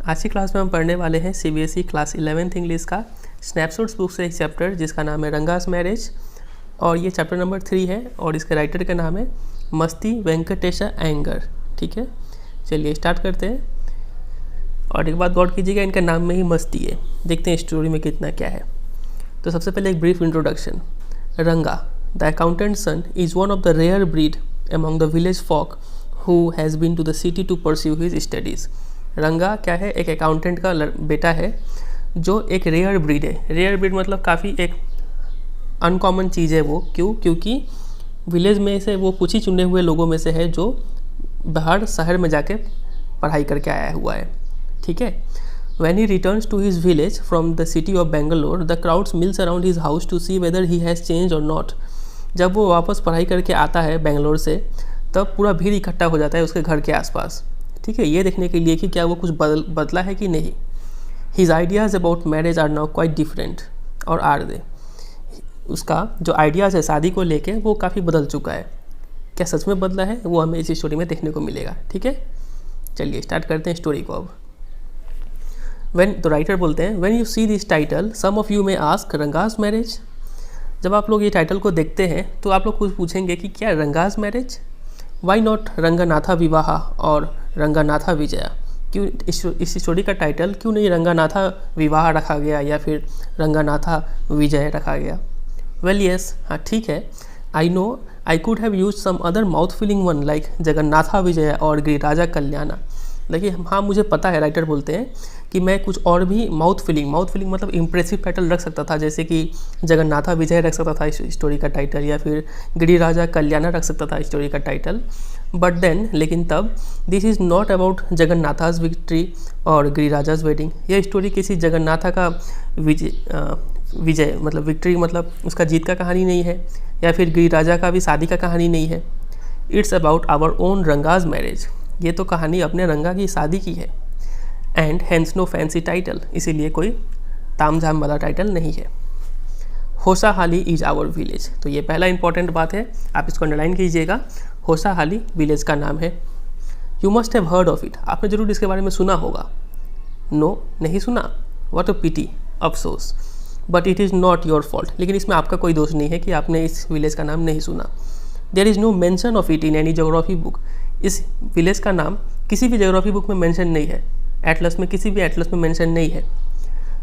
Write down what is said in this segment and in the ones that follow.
आज की क्लास में हम पढ़ने वाले हैं सीबीएसई क्लास 11th इंग्लिश का स्नैपशॉट्स बुक से एक चैप्टर जिसका नाम है रंगास मैरिज, और ये चैप्टर नंबर 3 है और इसके राइटर का नाम है मस्ती वेंकटेश अयंगर। ठीक है, चलिए स्टार्ट करते हैं। और एक बात गौर कीजिएगा, इनका नाम में ही मस्ती है। देखते हैं स्टोरी में कितना क्या है। तो सबसे पहले एक brief introduction. Ranga the accountant son is one of the rare breed among the village folk who has been to the city to pursue his studies। रंगा क्या है? एक अकाउंटेंट का बेटा है जो एक रेयर ब्रीड है। रेयर ब्रीड मतलब काफ़ी एक अनकॉमन चीज़ है वो। क्यों? क्योंकि विलेज में से वो कुछ ही चुने हुए लोगों में से है जो बाहर शहर में जाके पढ़ाई करके आया हुआ है। ठीक है। When he returns to his village from the city of Bangalore, the crowds mills around his house to see whether he has changed or not। जब वो वापस पढ़ाई करके आता है बेंगलोर से, तब पूरा भीड़ इकट्ठा हो जाता है उसके घर के आसपास। ठीक है, ये देखने के लिए कि क्या वो कुछ बदला है कि नहीं। His ideas about marriage are now quite different, और are they? उसका जो आइडियाज़ है शादी को लेके वो काफ़ी बदल चुका है। क्या सच में बदला है? वो हमें इस स्टोरी में देखने को मिलेगा। ठीक है, चलिए स्टार्ट करते हैं स्टोरी को अब। तो राइटर बोलते हैं, When you see this title, some of you may ask, Ranga's marriage. जब आप लोग ये टाइटल को देखते हैं तो आप लोग कुछ पूछेंगे कि क्या Ranga's marriage? Why not Ranganatha विवाह और रंगनाथा विजया? क्यों इस स्टोरी का टाइटल क्यों नहीं रंगनाथा विवाह रखा गया या फिर रंगनाथा विजय रखा गया? वेल यस, हाँ ठीक है, I know I could have use some other mouth filling one like Jagannatha Vijaya और गिरिराजा कल्याणा। देखिए हाँ, मुझे पता है, राइटर बोलते हैं कि मैं कुछ और भी माउथ फिलिंग मतलब इम्प्रेसिव टाइटल रख सकता था, जैसे कि जगन्नाथा विजय रख सकता था इस स्टोरी का टाइटल, या फिर गिरिराजा कल्याणा रख सकता था स्टोरी का टाइटल। बट देन, लेकिन तब, this is not about Jagannatha's victory और गिरिराजाज वेडिंग। यह स्टोरी किसी जगन्नाथा का विजय मतलब विक्ट्री मतलब उसका जीत का कहानी नहीं है, या फिर गिरिराजा का भी शादी का कहानी नहीं है। It's about our own Ranga's marriage. ये तो कहानी अपने रंगा की शादी की है। And hence no fancy title, इसीलिए कोई तामझाम वाला टाइटल नहीं है। Hosahalli is our village. तो ये पहला इंपॉर्टेंट बात है, आप इसको अंडरलाइन कीजिएगा। होसाहाली विलेज का नाम है। You must have heard of it. आपने जरूर इसके बारे में सुना होगा। नो, नहीं सुना? व्हाट अ पिटी, अफसोस। But it is not your fault. लेकिन इसमें आपका कोई दोष नहीं है कि आपने इस विलेज का नाम नहीं सुना। There is no mention of it in any geography book. इस विलेज का नाम किसी भी ज्योग्राफी बुक में मेंशन नहीं है। एटलस में, किसी भी एटलस में मेंशन नहीं है।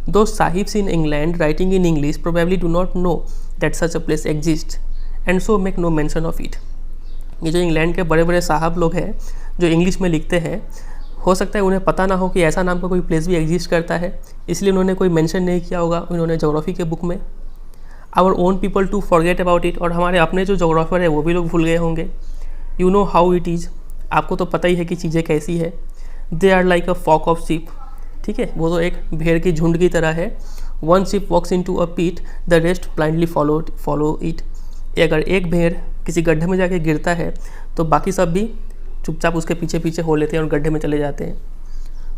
Those sahibs in England writing in English probably do not know that such a place exist and so make no mention of it. ये जो इंग्लैंड के बड़े बड़े साहब लोग हैं जो इंग्लिश में लिखते हैं, हो सकता है उन्हें पता ना हो कि ऐसा नाम का कोई प्लेस भी एग्जिस्ट करता है, इसलिए उन्होंने कोई मेंशन नहीं किया होगा उन्होंने ज्योग्राफी के बुक में। Our own people to forget about it. और हमारे अपने जो जोग्राफर है वो भी लोग भूल गए होंगे। You know how it is. आपको तो पता ही है कि चीज़ें कैसी है। They are like a flock of sheep. ठीक है, वो तो एक भेड़ की झुंड की तरह है। One sheep walks into a pit, the rest blindly follow it. अगर एक भेड़ किसी गड्ढे में जाके गिरता है तो बाकी सब भी चुपचाप उसके पीछे पीछे हो लेते हैं और गड्ढे में चले जाते हैं।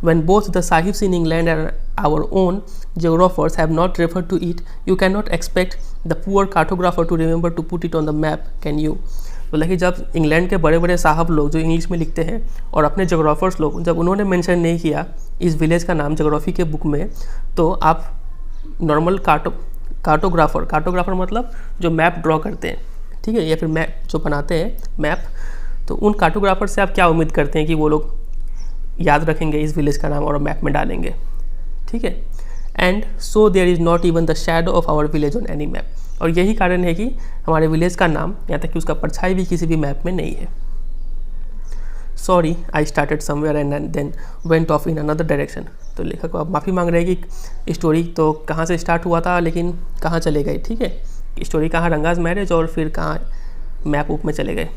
When both the sahibs in England and our own geographers have not referred to it, you cannot expect the poor cartographer to remember to put it on the map, can you? बोला कि जब England के बड़े बड़े साहब लोग जो English में लिखते हैं और अपने जोग्राफर्स लोग जब उन्होंने मेंशन नहीं किया इस विलेज का नाम जोग्राफी के बुक में, तो आप नॉर्मल कार्टोग्राफर मतलब जो मैप ड्रॉ करते हैं, ठीक है, या फिर मैप जो बनाते हैं मैप, तो उन कार्टोग्राफर से आप क्या उम्मीद करते हैं कि वो लोग याद रखेंगे इस विलेज का नाम और मैप में डालेंगे? ठीक है। And so there is not even the shadow of our village on any map. और यही कारण है कि हमारे विलेज का नाम यहाँ तक कि उसका परछाई भी किसी भी मैप में नहीं है। Sorry I started somewhere and then went off in another direction. तो लेखक अब माफ़ी मांग रहे हैं कि स्टोरी तो कहाँ से स्टार्ट हुआ था लेकिन कहाँ चले गए। ठीक है, स्टोरी कहाँ रंगाज मैरिज और फिर कहाँ मैप उप में चले गए।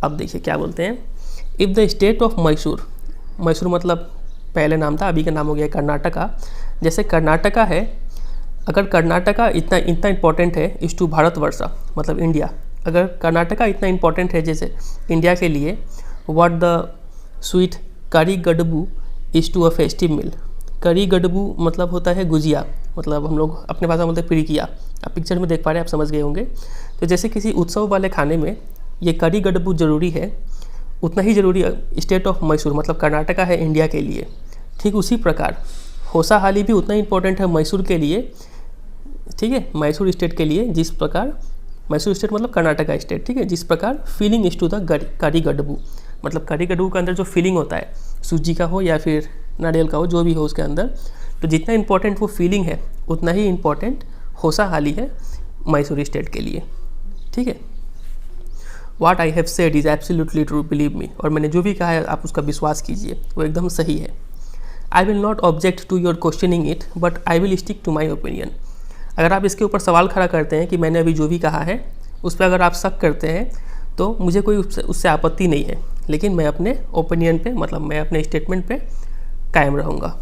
अब देखिए क्या बोलते हैं। If the state of Mysore मतलब पहले नाम था, अभी का नाम हो गया कर्नाटका। जैसे कर्नाटका है, अगर कर्नाटका इतना इम्पोर्टेंट है इस टू भारतवर्षा मतलब इंडिया, अगर कर्नाटका इतना इम्पोर्टेंट है जैसे इंडिया के लिए, व्हाट द स्वीट करी गडबू इज़ टू अ फेस्टिव मील। करी गडबू मतलब होता है गुजिया, मतलब हम लोग अपने भाषा में बोलते हैं पिरिकिया। आप पिक्चर में देख पा रहे हैं, आप समझ गए होंगे। तो जैसे किसी उत्सव वाले खाने में ये करी गडबू ज़रूरी है, उतना ही ज़रूरी स्टेट ऑफ मैसूर मतलब कर्नाटका है इंडिया के लिए। ठीक उसी प्रकार होसाहाली भी उतना इंपॉर्टेंट है मैसूर के लिए, ठीक है, मैसूर स्टेट के लिए, जिस प्रकार मैसूर स्टेट मतलब कर्नाटका स्टेट, ठीक है, जिस प्रकार फीलिंग इज टू द करिगडबू, मतलब करिगडबू के अंदर जो फीलिंग होता है, सूजी का हो या फिर नारियल का हो, जो भी हो उसके अंदर, तो जितना इंपॉर्टेंट वो फीलिंग है उतना ही इंपॉर्टेंट होसाहाली है मैसूर स्टेट के लिए, ठीक है। What I have said is absolutely true, believe me, और मैंने जो भी कहा है आप उसका विश्वास कीजिए, वो एकदम सही है। I will not object to your questioning it, but I will stick to my opinion। अगर आप इसके ऊपर सवाल खड़ा करते हैं कि मैंने अभी जो भी कहा है उस पर अगर आप शक करते हैं तो मुझे कोई उससे आपत्ति नहीं है, लेकिन मैं अपने ओपिनियन पे, मतलब मैं अपने स्टेटमेंट पे कायम रहूँगा।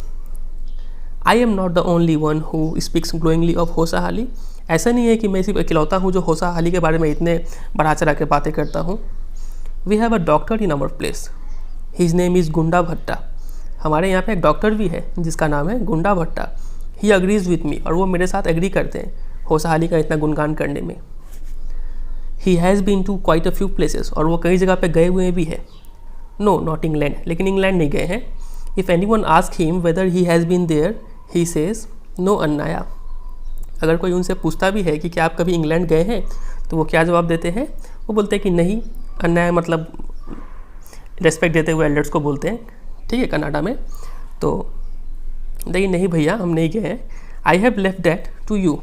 I am not the only one who speaks glowingly of होसाहाली। ऐसा नहीं है कि मैं सिर्फ इकलौता हूँ जो होसाहाली के बारे में इतने बढ़ा चढ़ा के बातें करता हूँ। We have a doctor in our place, his name is Gunda Bhatta. हमारे यहाँ पे एक डॉक्टर भी है जिसका नाम है गुंडा भट्टा। ही अग्रीज विथ मी, और वो मेरे साथ एग्री करते हैं होसाहाली का इतना गुणगान करने में। He has been to quite a few places, और वो कई जगह पे गए हुए भी है। नो नॉट इंग्लैंड, लेकिन इंग्लैंड नहीं गए हैं। If any one ask him whether he has been there he says no अन्नाया। अगर कोई उनसे पूछता भी है कि क्या आप कभी इंग्लैंड गए हैं, तो वो क्या जवाब देते हैं, वो बोलते हैं कि नहीं। अन्याय मतलब रेस्पेक्ट देते हुए एल्डर्स को बोलते हैं, ठीक है, कनाडा में। तो देखिए नहीं भैया हम नहीं गए हैं। I have left that to you,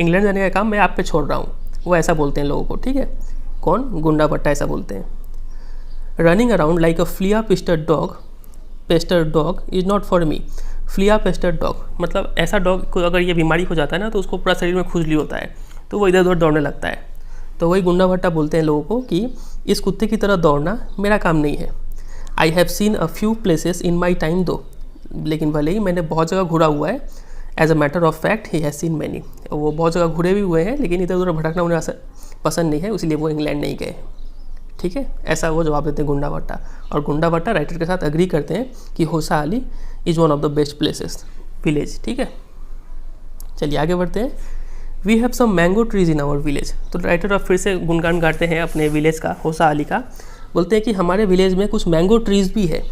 England जाने का काम मैं आप पे छोड़ रहा हूँ, वो ऐसा बोलते हैं लोगों को, ठीक है। कौन? गुंडा भट्टा ऐसा बोलते हैं। Running around like a Phulia पेस्टर्ड dog is not for me. Phulia पेस्टर्ड dog मतलब ऐसा डॉग को अगर ये बीमारी हो जाता है ना तो उसको पूरा शरीर में खुजली होता है, तो वो इधर उधर दौड़ने लगता है। तो वही गुंडा भट्टा बोलते हैं लोगों को कि इस कुत्ते की तरह दौड़ना मेरा काम नहीं है। I have seen a few places in my time दो, लेकिन भले ही मैंने बहुत जगह घूरा हुआ है। As a matter of fact he has seen many, वो बहुत जगह घूरे भी हुए हैं, लेकिन इधर उधर भटकना उन्हें पसंद नहीं है, इसलिए वो इंग्लैंड नहीं गए, ठीक है। ऐसा वो जवाब देते हैं गुंडा भट्टा। और गुंडा भट्टा राइटर के साथ एग्री करते हैं कि Hosahalli is one of the best places village, ठीक है। चलिए आगे बढ़ते हैं। We have some mango trees in our village. तो राइटर अब फिर से गुणगान गाते हैं अपने विलेज का, होसाहाली का। बोलते हैं कि हमारे विलेज में कुछ मैंगो ट्रीज भी है।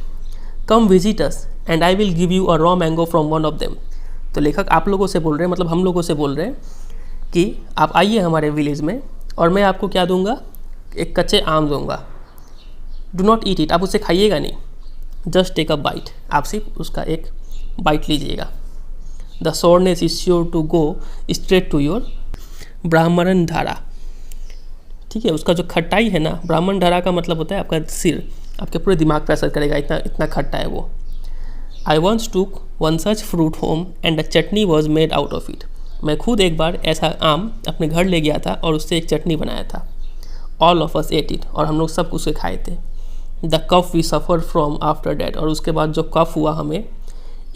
Come visit us and I will give you a raw mango from one of them. तो लेखक आप लोगों से बोल रहे हैं, मतलब हम लोगों से बोल रहे हैं कि आप आइए हमारे विलेज में और मैं आपको क्या दूंगा, एक कच्चे आम दूंगा। डू नॉट ईट इट, आप उसे खाइएगा नहीं, जस्ट टेक अ बाइट, आप सिर्फ उसका एक बाइट लीजिएगा। The soreness is sure to go straight to your ब्राह्मण धारा, ठीक है। उसका जो खट्टाई है ना, ब्राह्मण धारा का मतलब होता है आपका सिर, आपके पूरे दिमाग पर असर करेगा, इतना इतना खट्टा है वो। आई वॉन्ट्स टूक one such fruit home and a chutney was made out of it. मैं खुद एक बार ऐसा आम अपने घर ले गया था और उससे एक चटनी बनाया था। All of us ate it, और हम लोग सब उसे खाए थे। The cough we suffer from after that, और उसके बाद जो कफ हुआ हमें,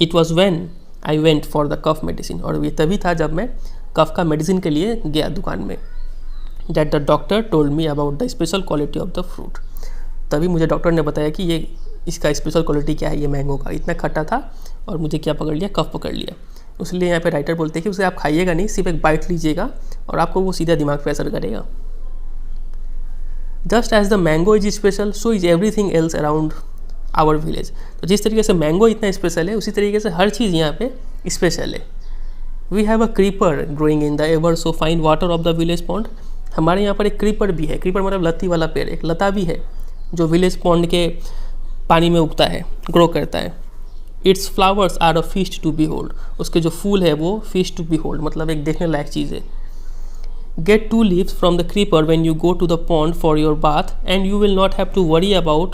it was when I went for the cough medicine, और ये तभी था जब मैं कफ का मेडिसिन के लिए गया दुकान में। That the doctor told me about the special quality of the fruit. तभी मुझे डॉक्टर ने बताया कि ये इसका स्पेशल क्वालिटी क्या है, ये मैंगो का इतना खट्टा था और मुझे क्या पकड़ लिया, कफ पकड़ लिया। इसलिए यहाँ पे राइटर बोलते हैं कि उसे आप खाइएगा नहीं, सिर्फ एक बाइट लीजिएगा और आपको वो सीधा दिमाग पे असर करेगा। Just as the mango is special so is everything else around our village. तो जिस तरीके से मैंगो इतना स्पेशल है, उसी तरीके से हर चीज़ यहाँ पे स्पेशल है। We have a creeper growing in the ever so fine water of the village pond. हमारे यहाँ पर एक क्रीपर भी है। क्रीपर मतलब लत्ती वाला पेड़, एक लता भी है जो विलेज पॉन्ड के पानी में उगता है, ग्रो करता है। Its flowers are a feast to behold. उसके जो फूल है वो फीस्ट टू बी होल्ड मतलब एक देखने लायक चीज़ है। Get 2 leaves from the creeper when you go to the pond for your bath and you will not have to worry about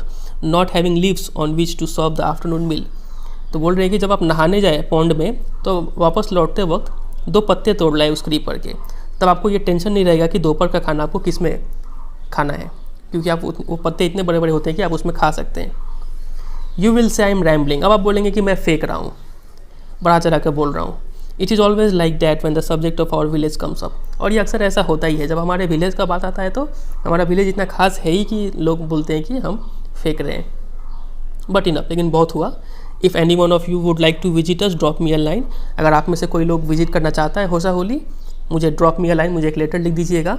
not having leaves on which to serve the afternoon meal। तो बोल रहे हैं कि जब आप नहाने जाए pond में तो वापस लौटते वक्त 2 पत्ते तोड़ लाए उस क्रीपर के, तब आपको ये टेंशन नहीं रहेगा कि दोपहर का खाना आपको किस में खाना है, क्योंकि आप वो पत्ते इतने बड़े बड़े होते हैं कि आप उसमें खा सकते हैं। You will say I am rambling. अब आप बोलेंगे कि मैं फेंक रहा हूँ, बढ़ा चढ़ा कर बोल रहा हूँ। It is always like that when the subject of our village comes up. और ये अक्सर ऐसा होता ही है, जब हमारे विलेज का बात आता है तो हमारा विलेज इतना खास है ही कि लोग बोलते हैं कि हम फेंक रहे हैं। बट इनफ, लेकिन बहुत हुआ। If any one of you would like to visit us drop me a line. अगर आप में से कोई लोग विजिट करना चाहता है होसाहाली, मुझे ड्रॉप मी अ लाइन, मुझे एक लेटर लिख दीजिएगा।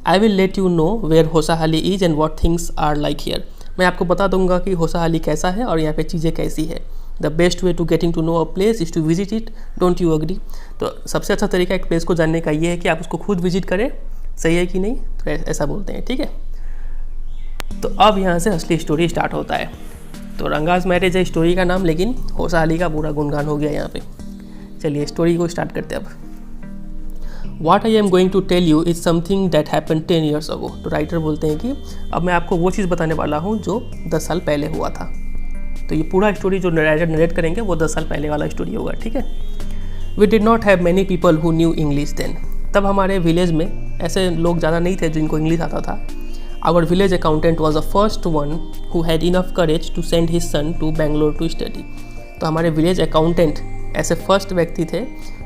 I will let you know where Hosahalli is and what things are like here. मैं आपको बता दूंगा कि होसाहाली कैसा है और यहाँ पे चीज़ें कैसी है। The best way to getting to know a place is to visit it, don't you agree? तो सबसे अच्छा तरीका एक प्लेस को जानने का ये है कि आप उसको खुद विजिट करें, सही है कि नहीं? तो ऐसा बोलते हैं, ठीक है। तो अब यहाँ से असली स्टोरी स्टार्ट होता है। तो रंगाज मैरिज है स्टोरी का नाम, लेकिन होसा अली का पूरा गुणगान हो गया यहाँ पे। चलिए स्टोरी को स्टार्ट करते हैं अब। What I am going to tell you is something that happened 10 years ago। तो राइटर बोलते हैं कि अब मैं आपको वो चीज़ बताने वाला हूँ जो 10 साल पहले हुआ था। तो ये पूरा स्टोरी जो राइटर नरेट करेंगे वो 10 साल पहले वाला स्टोरी होगा, ठीक है। We did not have many people who knew English then। तब हमारे विलेज में ऐसे लोग ज़्यादा नहीं थे जिनको इंग्लिश आता था। Our village accountant was the first one who had enough courage to send his son to Bangalore to study। तो हमारे विलेज अकाउंटेंट ऐसे फर्स्ट व्यक्ति थे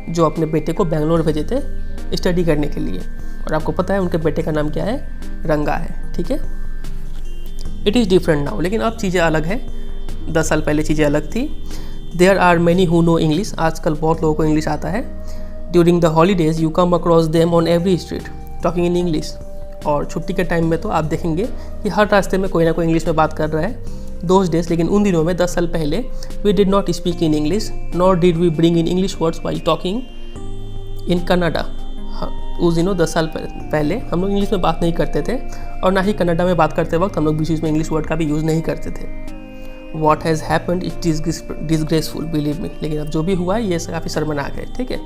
जो अपने बेटे को बेंगलोर भेजे थे स्टडी करने के लिए। और आपको पता है उनके बेटे का नाम क्या है? रंगा है, ठीक है। इट इज़ डिफरेंट नाउ, लेकिन अब चीज़ें अलग है। 10 साल पहले चीज़ें अलग थी। There are many who know English. आजकल बहुत लोगों को इंग्लिश आता है। During the holidays you come across them on every street talking in English. और छुट्टी के टाइम में तो आप देखेंगे कि हर रास्ते में कोई ना कोई इंग्लिश में बात कर रहा है। दोज डेज, लेकिन उन दिनों में 10 साल पहले we did not speak in English nor did we bring in English words while talking in Canada. उस दिनों 10 साल पहले हम लोग इंग्लिश में बात नहीं करते थे, और ना ही कनाडा में बात करते वक्त हम लोग बीच में इंग्लिश वर्ड का भी यूज़ नहीं करते थे। What has happened it is disgraceful, believe me. लेकिन अब जो भी हुआ है ये काफ़ी शर्मनाक है, ठीक है।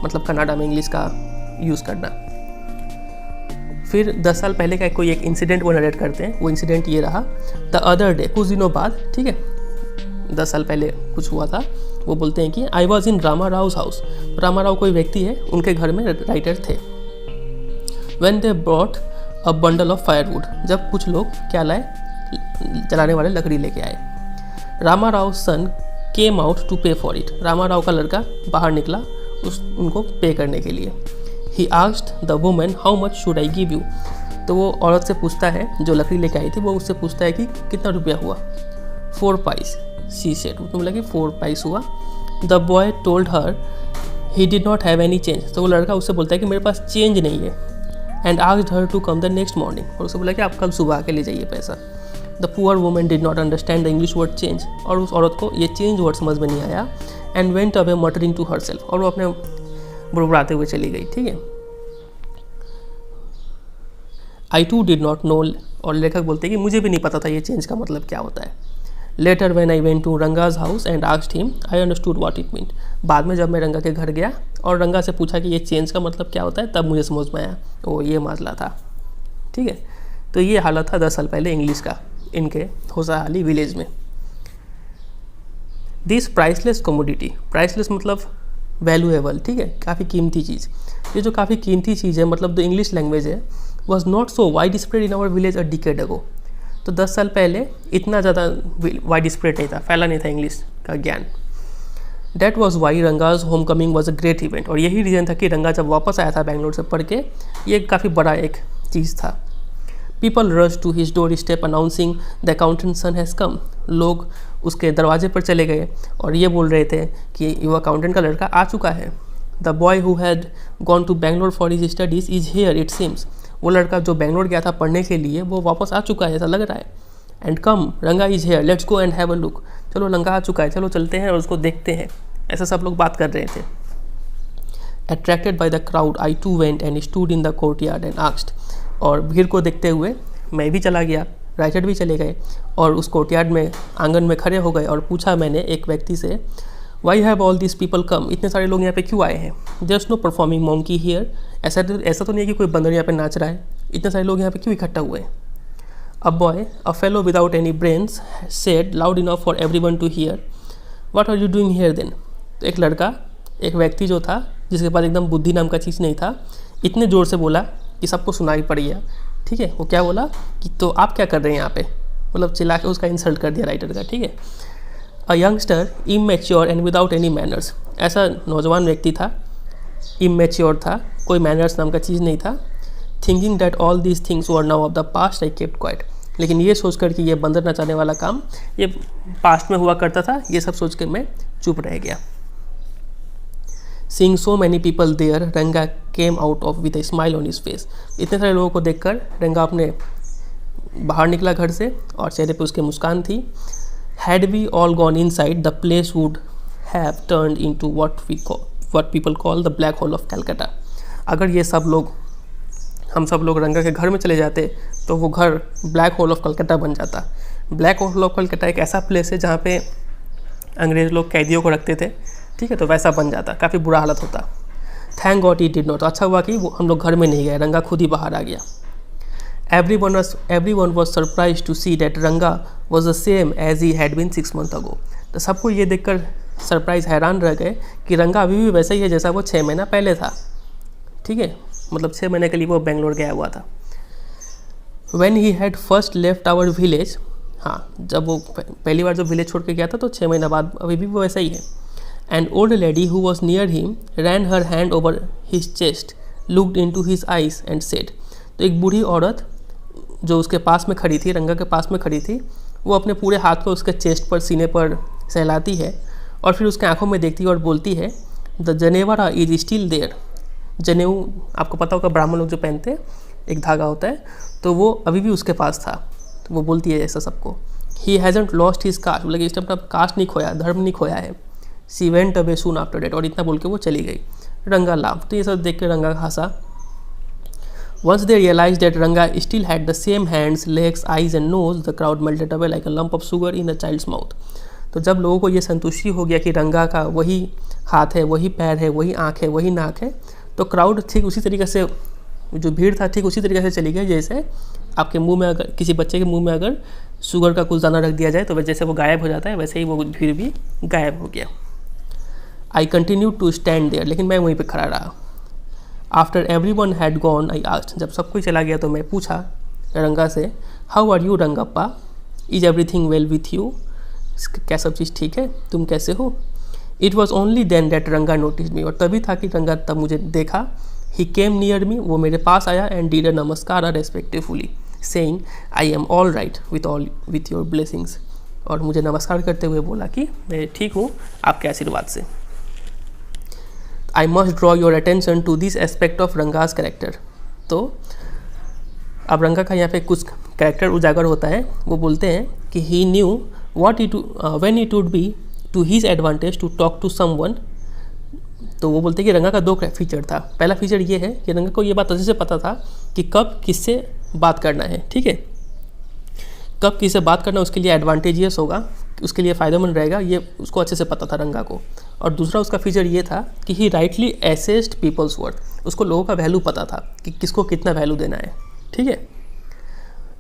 मतलब कनाडा में इंग्लिश का यूज़ करना। फिर 10 साल पहले का कोई एक इंसिडेंट वो नरेट करते हैं। वो इंसिडेंट ये रहा, द अदर डे, कुछ दिनों बाद, ठीक है, 10 साल पहले कुछ हुआ था। वो बोलते हैं कि I was in Rama Rao house. Rama Rao कोई व्यक्ति है, उनके घर में राइटर थे। When they brought a bundle of firewood, जब कुछ लोग क्या लाए, जलाने वाले लकड़ी लेके आए। रामा राव सन केम आउट टू पे फॉर इट। रामा राव का लड़का बाहर निकला उनको पे करने के लिए। He asked the woman how much should I give you. तो वो औरत से पूछता है, जो लकड़ी लेके आई थी, वो उससे पूछता है कि कितना रुपया हुआ। 4 पाइस, शी सेड। उसने बोला कि 4 पाइस हुआ। The boy told her he did not have any change. तो वो लड़का उससे बोलता है कि मेरे पास चेंज नहीं है। And asked her to come the next morning. और उससे बोला कि आप कल सुबह आके ले जाइए पैसा। The poor woman did not understand the English word change. और उस औरत को ये चेंज वर्ड समझ में नहीं आया। And went away muttering to herself. और वो अपने बुड़बुड़ाते हुए चली गई, ठीक है। I too did not know. और लेखक बोलते हैं कि मुझे भी नहीं पता था ये चेंज का मतलब क्या होता है। Later when I went to Ranga's house and asked him I understood what it mean. बाद में जब मैं रंगा के घर गया और रंगा से पूछा कि ये चेंज का मतलब क्या होता है, तब मुझे समझ में आया ओ ये मसला था, ठीक है। तो ये हालत था 10 साल पहले इंग्लिश का इनके होसा अली विलेज में। दिस प्राइसलेस कमोडिटी, प्राइसलेस मतलब वैल्यूएबल, ठीक है, काफ़ी कीमती चीज़। ये जो काफ़ी कीमती चीज़ है, मतलब द इंग्लिश लैंग्वेज है, was not so wide spread in our village a decade ago. तो 10 साल पहले इतना ज़्यादा वाइड स्प्रेड नहीं था, फैला नहीं था इंग्लिश का ज्ञान। That was why Ranga's home coming was a great event. और यही रीज़न था कि रंगा जब वापस आया था बैंगलोर से पढ़ के, ये काफ़ी बड़ा एक चीज़ था। People rush to his door step announcing the accountant son has come. लोग उसके दरवाजे पर चले गए और ये बोल रहे थे कि वो अकाउंटेंट का लड़का आ चुका है। The boy who had gone to Bangalore for his studies is here it seems. वो लड़का जो बैंगलोर गया था पढ़ने के लिए, वो वापस आ चुका है ऐसा लग रहा है। एंड कम रंगा is here let's go and have a look. चलो रंगा आ चुका है, चलो चलते हैं और उसको देखते हैं, ऐसा सब लोग बात कर रहे थे। Attracted by the crowd I too went and stood in the courtyard and asked. और भीड़ को देखते हुए मैं भी चला गया, राइटर भी चले गए और उस कोर्टयार्ड में आंगन में खड़े हो गए और पूछा मैंने एक व्यक्ति से, why have all this people come. इतने सारे लोग यहाँ पे क्यों आए हैं। There no performing monkey here. ऐसा तो नहीं है कि कोई बंदर यहाँ पे नाच रहा है, इतने सारे लोग यहाँ पे क्यों इकट्ठा हुए हैं। A boy a fellow without any brains said loud enough for everyone to hear, what are you doing here then. तो एक लड़का, एक व्यक्ति जो था जिसके पास एकदम बुद्धि नाम का चीज़ नहीं था, इतने ज़ोर से बोला कि सबको सुनाई पड़ गया, ठीक है। वो क्या बोला कि तो आप क्या कर रहे हैं यहाँ पे, मतलब चिल्ला के उसका इंसल्ट कर दिया राइटर का, ठीक है। A youngster immature and without any manners. ऐसा नौजवान व्यक्ति था, इमेच्योर था, कोई मैनर्स नाम का चीज़ नहीं था। Thinking that all these things were now of the past I kept quite. लेकिन ये सोच कर कि ये बंदर नचाने वाला काम ये पास्ट में हुआ करता था, ये सब सोच कर मैं चुप रह गया। Seeing so many people there, रंगा came out of with a smile on his face। इतने सारे लोगों को देखकर रंगा अपने बाहर निकला घर से और चेहरे पे उसके मुस्कान थी। Had we all gone inside, the place would have turned into what people call the black hole of Calcutta. अगर ये सब लोग, हम सब लोग रंगा के घर में चले जाते तो वो घर ब्लैक होल ऑफ कलकत्ता बन जाता। ब्लैक होल ऑफ कलकत्ता एक ऐसा प्लेस है जहाँ पे अंग्रेज़ लोग कैदियों को रखते थे, ठीक है, तो वैसा बन जाता, काफ़ी बुरा हालत होता। Thank God he did not, तो अच्छा हुआ कि वो हम लोग घर में नहीं गए, रंगा खुद ही बाहर आ गया। Everyone was surprised to see that Ranga was the same as he had been 6 months ago. तो सबको ये देखकर सरप्राइज, हैरान रह गए कि रंगा अभी भी वैसा ही है जैसा वो 6 महीना पहले था, ठीक है, मतलब 6 महीने के लिए वो बेंगलोर गया हुआ था। When he had first left our village, हाँ, जब वो पहली बार जो विलेज छोड़ के गया था तो 6 महीना बाद अभी भी वो वैसा ही है। An old lady who was near him ran her hand over his chest, looked into his eyes and said, तो एक बूढ़ी औरत जो उसके पास में खड़ी थी, रंगा के पास में खड़ी थी, वो अपने पूरे हाथ को उसके चेस्ट पर, सीने पर सहलाती है और फिर उसके आंखों में देखती है और बोलती है, द जनेवरा इज स्टिल देयर। जनेऊ आपको पता होगा, ब्राह्मण लोग जो पहनते हैं, एक धागा होता है, तो वो अभी भी उसके पास था। तो वो बोलती है ऐसा सबको। ही हैज़ंट लॉस्ट हिज कास्ट, मतलब इसने अपना कास्ट नहीं खोया, धर्म नहीं खोया है। She went away soon after that, और इतना बोल के वो चली गई। रंगा लाफ, तो ये सब देख के रंगा हंसा। Once they realized that Ranga still had the same hands, legs, eyes and nose, the crowd melted away like a lump of sugar in a child's mouth. तो जब लोगों को ये संतुष्टि हो गया कि रंगा का वही हाथ है, वही पैर है, वही आँख है, वही नाक है, तो क्राउड ठीक उसी तरीके से, जो भीड़ था ठीक उसी तरीके से चली गई जैसे आपके मुंह में, अगर किसी बच्चे के मुंह में अगर शुगर का कुछ दाना रख दिया जाए तो जैसे वो गायब हो जाता है, वैसे ही वो भीड़ भी गायब हो गया। I continue to stand there, लेकिन मैं वहीं पर खड़ा रहा। After everyone had gone I asked, जब सब कोई चला गया तो मैं पूछा रंगा से, how are you Rangappa, is everything well with you, क्या सब चीज़ ठीक है, तुम कैसे हो। It was only then that Ranga notice me, और तभी था कि रंगा तब मुझे देखा। ही केम नियर मी, वो मेरे पास आया, एंड डीड अ नमस्कार respectfully saying I am all right with your blessings, और मुझे नमस्कार करते हुए बोला कि मैं ठीक हूँ आपके आशीर्वाद से। I must draw your attention to this aspect of Ranga's character. तो अब रंगा का यहाँ पे कुछ कैरेक्टर उजागर होता है। वो बोलते हैं कि he knew what it when it would be to his advantage to talk to someone. तो वो बोलते हैं कि रंगा का 2 फीचर था। पहला फीचर ये है कि रंगा को ये बात अच्छे से पता था कि कब किससे बात करना है, ठीक है, कब किससे बात करना उसके लिए एडवांटेजियस होगा, उसके लिए फ़ायदेमंद रहेगा, ये उसको अच्छे से पता था रंगा को। और दूसरा उसका फीचर ये था कि ही राइटली एसेस्ड पीपल्स वर्थ, उसको लोगों का वैल्यू पता था कि किसको कितना वैल्यू देना है, ठीक है।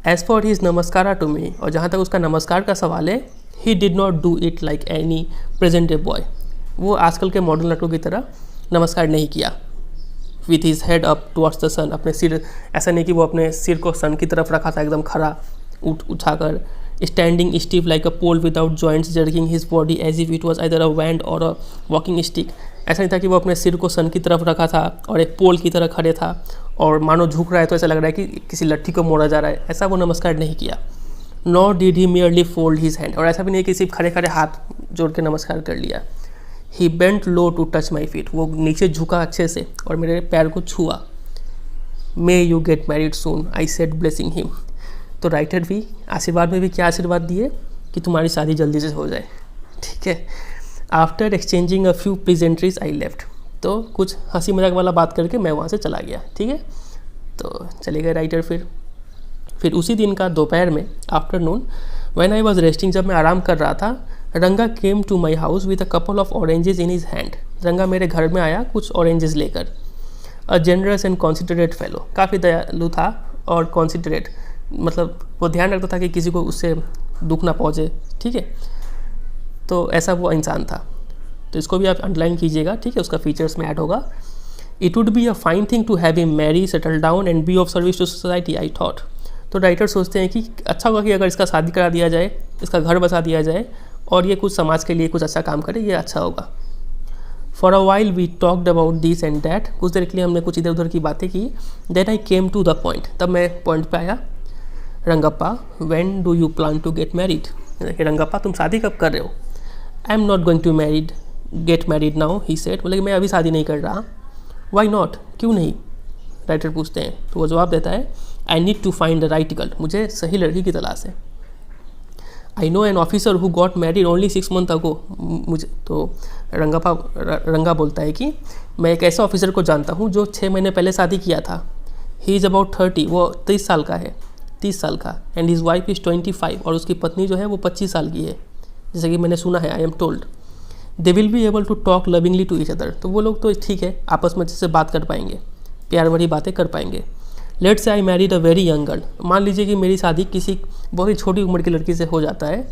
As for his namaskara to me, और जहाँ तक उसका नमस्कार का सवाल है, he did not do it like any present day boy, वो आजकल के मॉडर्न लड़कों की तरह नमस्कार नहीं किया। With his head up towards the sun, अपने सिर, ऐसा नहीं कि वो अपने सिर को सन की तरफ रखा था एकदम खड़ा उठाकर। Standing stiff like a pole without joints jerking his body as if it was either a wand or a walking stick, ऐसा नहीं था कि वो अपने सिर को सन की तरफ रखा था और एक पोल की तरह खड़े था और मानो झुक रहा है तो ऐसा लग रहा है कि किसी लट्ठी को मोड़ा जा रहा है, ऐसा वो नमस्कार नहीं किया। Nor did he merely fold his hand, और ऐसा भी नहीं कि सिर्फ खड़े खड़े हाथ जोड़ के नमस्कार कर लिया। He bent low to touch my feet, वो नीचे झुका अच्छे से और मेरे पैर को छुआ। May you get married soon I said blessing him, तो राइटर भी आशीर्वाद में भी क्या आशीर्वाद दिए कि तुम्हारी शादी जल्दी से हो जाए, ठीक है। After exchanging a few pleasantries I left, तो कुछ हंसी मजाक वाला बात करके मैं वहाँ से चला गया, ठीक है। तो चले गए राइटर। फिर उसी दिन का दोपहर में, afternoon, when I was resting, जब मैं आराम कर रहा था, Ranga came to my house with a couple of oranges in his hand, Ranga मेरे घर में आया कुछ ऑरेंजेस लेकर। A generous and considerate fellow, काफ़ी दयालु था और कॉन्सिडरेट, मतलब वो ध्यान रखता था कि किसी को उससे दुख ना पहुँचे, ठीक है, तो ऐसा वो इंसान था। तो इसको भी आप अंडरलाइन कीजिएगा, ठीक है, उसका फीचर्स में ऐड होगा। It would be a fine thing to have him marry, settle down and be of service to society I thought. तो राइटर सोचते हैं कि अच्छा होगा कि अगर इसका शादी करा दिया जाए, इसका घर बसा दिया जाए और ये कुछ समाज के लिए कुछ अच्छा काम करे, ये अच्छा होगा। For a while we talked about this and that, कुछ देर के लिए हमने कुछ इधर उधर की बातें की। Then I came to the point, तब मैं पॉइंट पे आया। Rangappa, when do you plan to get married, Rangappa तुम शादी कब कर रहे हो। I am not going to get married now, he said, बोले मैं अभी शादी नहीं कर रहा। वाई नॉट, क्यों नहीं, राइटर पूछते हैं। तो वो जवाब देता है, I need to find the right girl, मुझे सही लड़की की तलाश है। I know an officer who got married only 6 months ago. मुझे तो रंगा बोलता है कि मैं एक ऐसे ऑफिसर को जानता हूँ जो 6 महीने पहले शादी किया था। ही इज़ अबाउट 30, वो 30 साल का है, 30 साल का। एंड हिज वाइफ इज़ 25, और उसकी पत्नी जो है वो 25 साल की है, जैसे कि मैंने सुना है, I am told. They will be able to talk lovingly to each other, तो वो लोग तो ठीक है, आपस में अच्छे से बात कर पाएंगे, प्यार भरी बातें कर पाएंगे। Let's say I married a very young girl, मान लीजिए कि मेरी शादी किसी बहुत ही छोटी उम्र की लड़की से हो जाता है।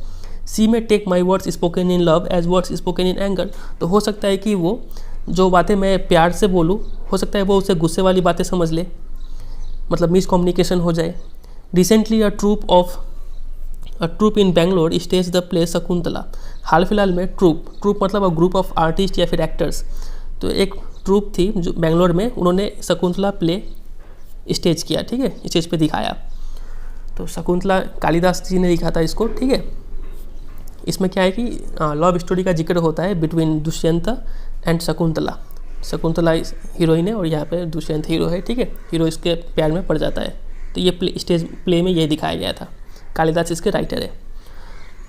She may take my words spoken in love as words spoken in anger, तो हो सकता है कि वो जो बातें मैं प्यार से बोलूँ, हो सकता है वो उसे गुस्से वाली बातें समझ ले, मतलब मिसकम्युनिकेशन हो जाए। Recently a troupe in Bangalore staged the play Shakuntala, हाल फिलहाल में ट्रूप मतलब अ ग्रुप ऑफ आर्टिस्ट या फिर एक्टर्स, तो एक ट्रूप थी जो बेंगलोर में, उन्होंने शकुंतला प्ले स्टेज किया, ठीक है, स्टेज पे दिखाया। तो शकुंतला कालिदास जी ने लिखा था इसको, ठीक है। इसमें क्या है कि लव स्टोरी का जिक्र होता है between Dushyant and Shakuntala. Shakuntala heroine है और यहाँ पे दुष्यंत हीरो है, ठीक है। हीरो इसके प्यार में पड़ जाता है, तो ये स्टेज प्ले में ये दिखाया गया था। कालिदास इसके राइटर है।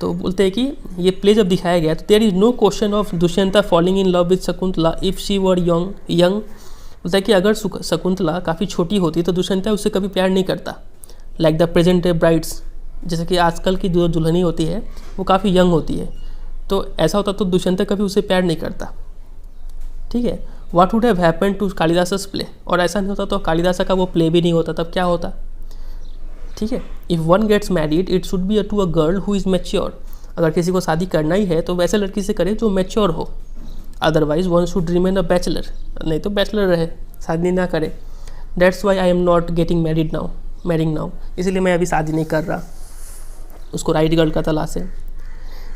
तो बोलते हैं कि ये प्ले जब दिखाया गया तो there is no question of Dushyanta falling in love with Shakuntala if she were young. बोलता है कि अगर शकुंतला काफ़ी छोटी होती तो दुष्यंता उससे कभी प्यार नहीं करता। Like the present day brides, जैसे कि आजकल की जो दुल्हनी होती है वो काफ़ी यंग होती है, तो ऐसा होता तो दुष्यंता कभी उससे प्यार नहीं करता, ठीक है। What would have happened to Kalidasa's play, और ऐसा नहीं होता तो कालिदास का वो प्ले भी नहीं होता, तब क्या होता, ठीक है। If one gets married it should be to a girl who is mature, अगर किसी को शादी करना ही है तो वैसे लड़की से करे जो मैच्योर हो। Otherwise one should remain a bachelor, नहीं तो बैचलर रहे, शादी ना करे। That's why I am not getting marrying now, इसलिए मैं अभी शादी नहीं कर रहा। उसको राइट गर्ल का तलाश है।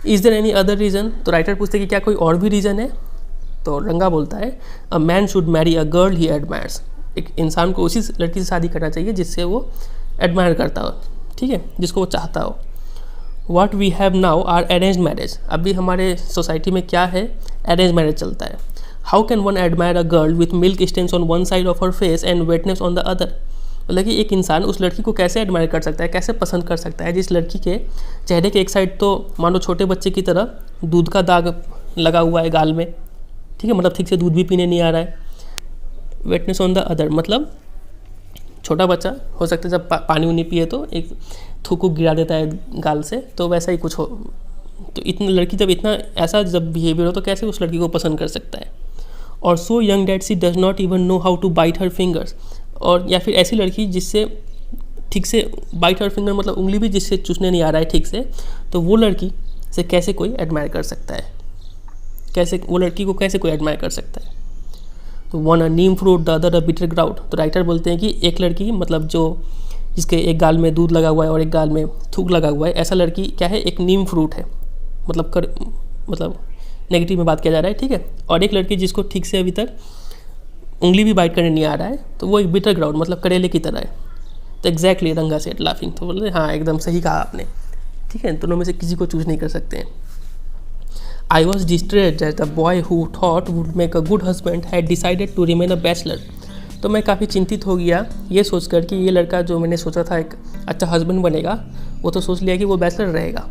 Is there any other reason, तो राइटर पूछते कि क्या कोई और भी रीज़न है। तो रंगा बोलता है a man should marry a girl he admires, एक इंसान को उसी लड़की से शादी करना चाहिए जिससे वो एडमायर करता हो, ठीक है, जिसको वो चाहता हो। What we have now are arrange marriage, अभी हमारे सोसाइटी में क्या है, अरेंज मैरिज चलता है। How can one admire a girl with milk stains on one side of her face and wetness on the other, मतलब कि एक इंसान उस लड़की को कैसे एडमायर कर सकता है, कैसे पसंद कर सकता है जिस लड़की के चेहरे के एक साइड तो मानो छोटे बच्चे की तरह दूध का दाग लगा हुआ है गाल में, ठीक है, मतलब ठीक से दूध भी पीने नहीं आ रहा है। वेटनेस ऑन द अदर मतलब छोटा बच्चा हो सकता है जब पानी उनी पिए तो एक थूक गिरा देता है गाल से, तो वैसा ही कुछ हो। तो इतनी लड़की जब इतना ऐसा जब बिहेवियर हो तो कैसे उस लड़की को पसंद कर सकता है। और so young that she does not even know how to bite her fingers, और या फिर ऐसी लड़की जिससे ठीक से बाइट हर फिंगर मतलब उंगली भी जिससे चूसने नहीं आ रहा है ठीक से, तो वो लड़की से कैसे कोई एडमायर कर सकता है, कैसे वो लड़की को कैसे कोई एडमायर कर सकता है। तो one a Neem fruit the other a bitter grout, तो राइटर बोलते हैं कि एक लड़की मतलब जो जिसके एक गाल में दूध लगा हुआ है और एक गाल में थूक लगा हुआ है, ऐसा लड़की क्या है, एक नीम फ्रूट है, मतलब नेगेटिव में बात किया जा रहा है, ठीक है। और एक लड़की जिसको ठीक से अभी तक उंगली भी बाइट करने नहीं आ रहा है, तो वो एक बिटर ग्राउट मतलब करेले की तरह है। तो एग्जैक्टली रंगा सेड लाफिंग, तो बोल रहे हाँ एकदम सही कहा आपने, ठीक है, दोनों में से किसी को चूज नहीं कर सकते हैं। I was distressed that the boy who thought would make a good husband had decided to remain a bachelor, तो मैं काफ़ी चिंतित हो गया ये सोचकर कि ये लड़का जो मैंने सोचा था एक अच्छा हस्बैंड बनेगा, वो तो सोच लिया कि वो बैचलर रहेगा।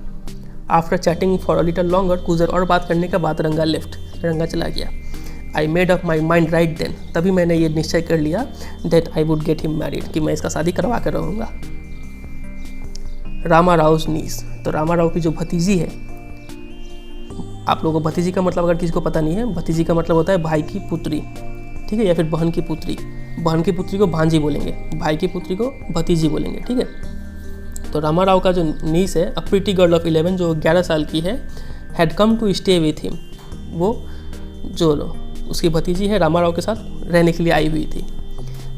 After chatting for a little longer, कुछ देर और बात करने के बाद रंगा चला गया। I made up my mind right then, तभी मैंने ये निश्चय कर लिया that I would get him married, कि मैं इसका शादी करवा कर रहूँगा। रामा राव नीस, तो रामा राव की जो भतीजी है, आप लोगों को भतीजी का मतलब अगर किसी को पता नहीं है, भतीजी का मतलब होता है भाई की पुत्री, ठीक है, या फिर बहन की पुत्री। बहन की पुत्री को भांजी बोलेंगे, भाई की पुत्री को भतीजी बोलेंगे, ठीक है। तो रामा राव का जो नीस है, अ प्रीटी गर्ल ऑफ 11 जो 11 साल की है, had come to stay with him, वो जो उसकी भतीजी है रामा राव के साथ रहने के लिए आई हुई थी।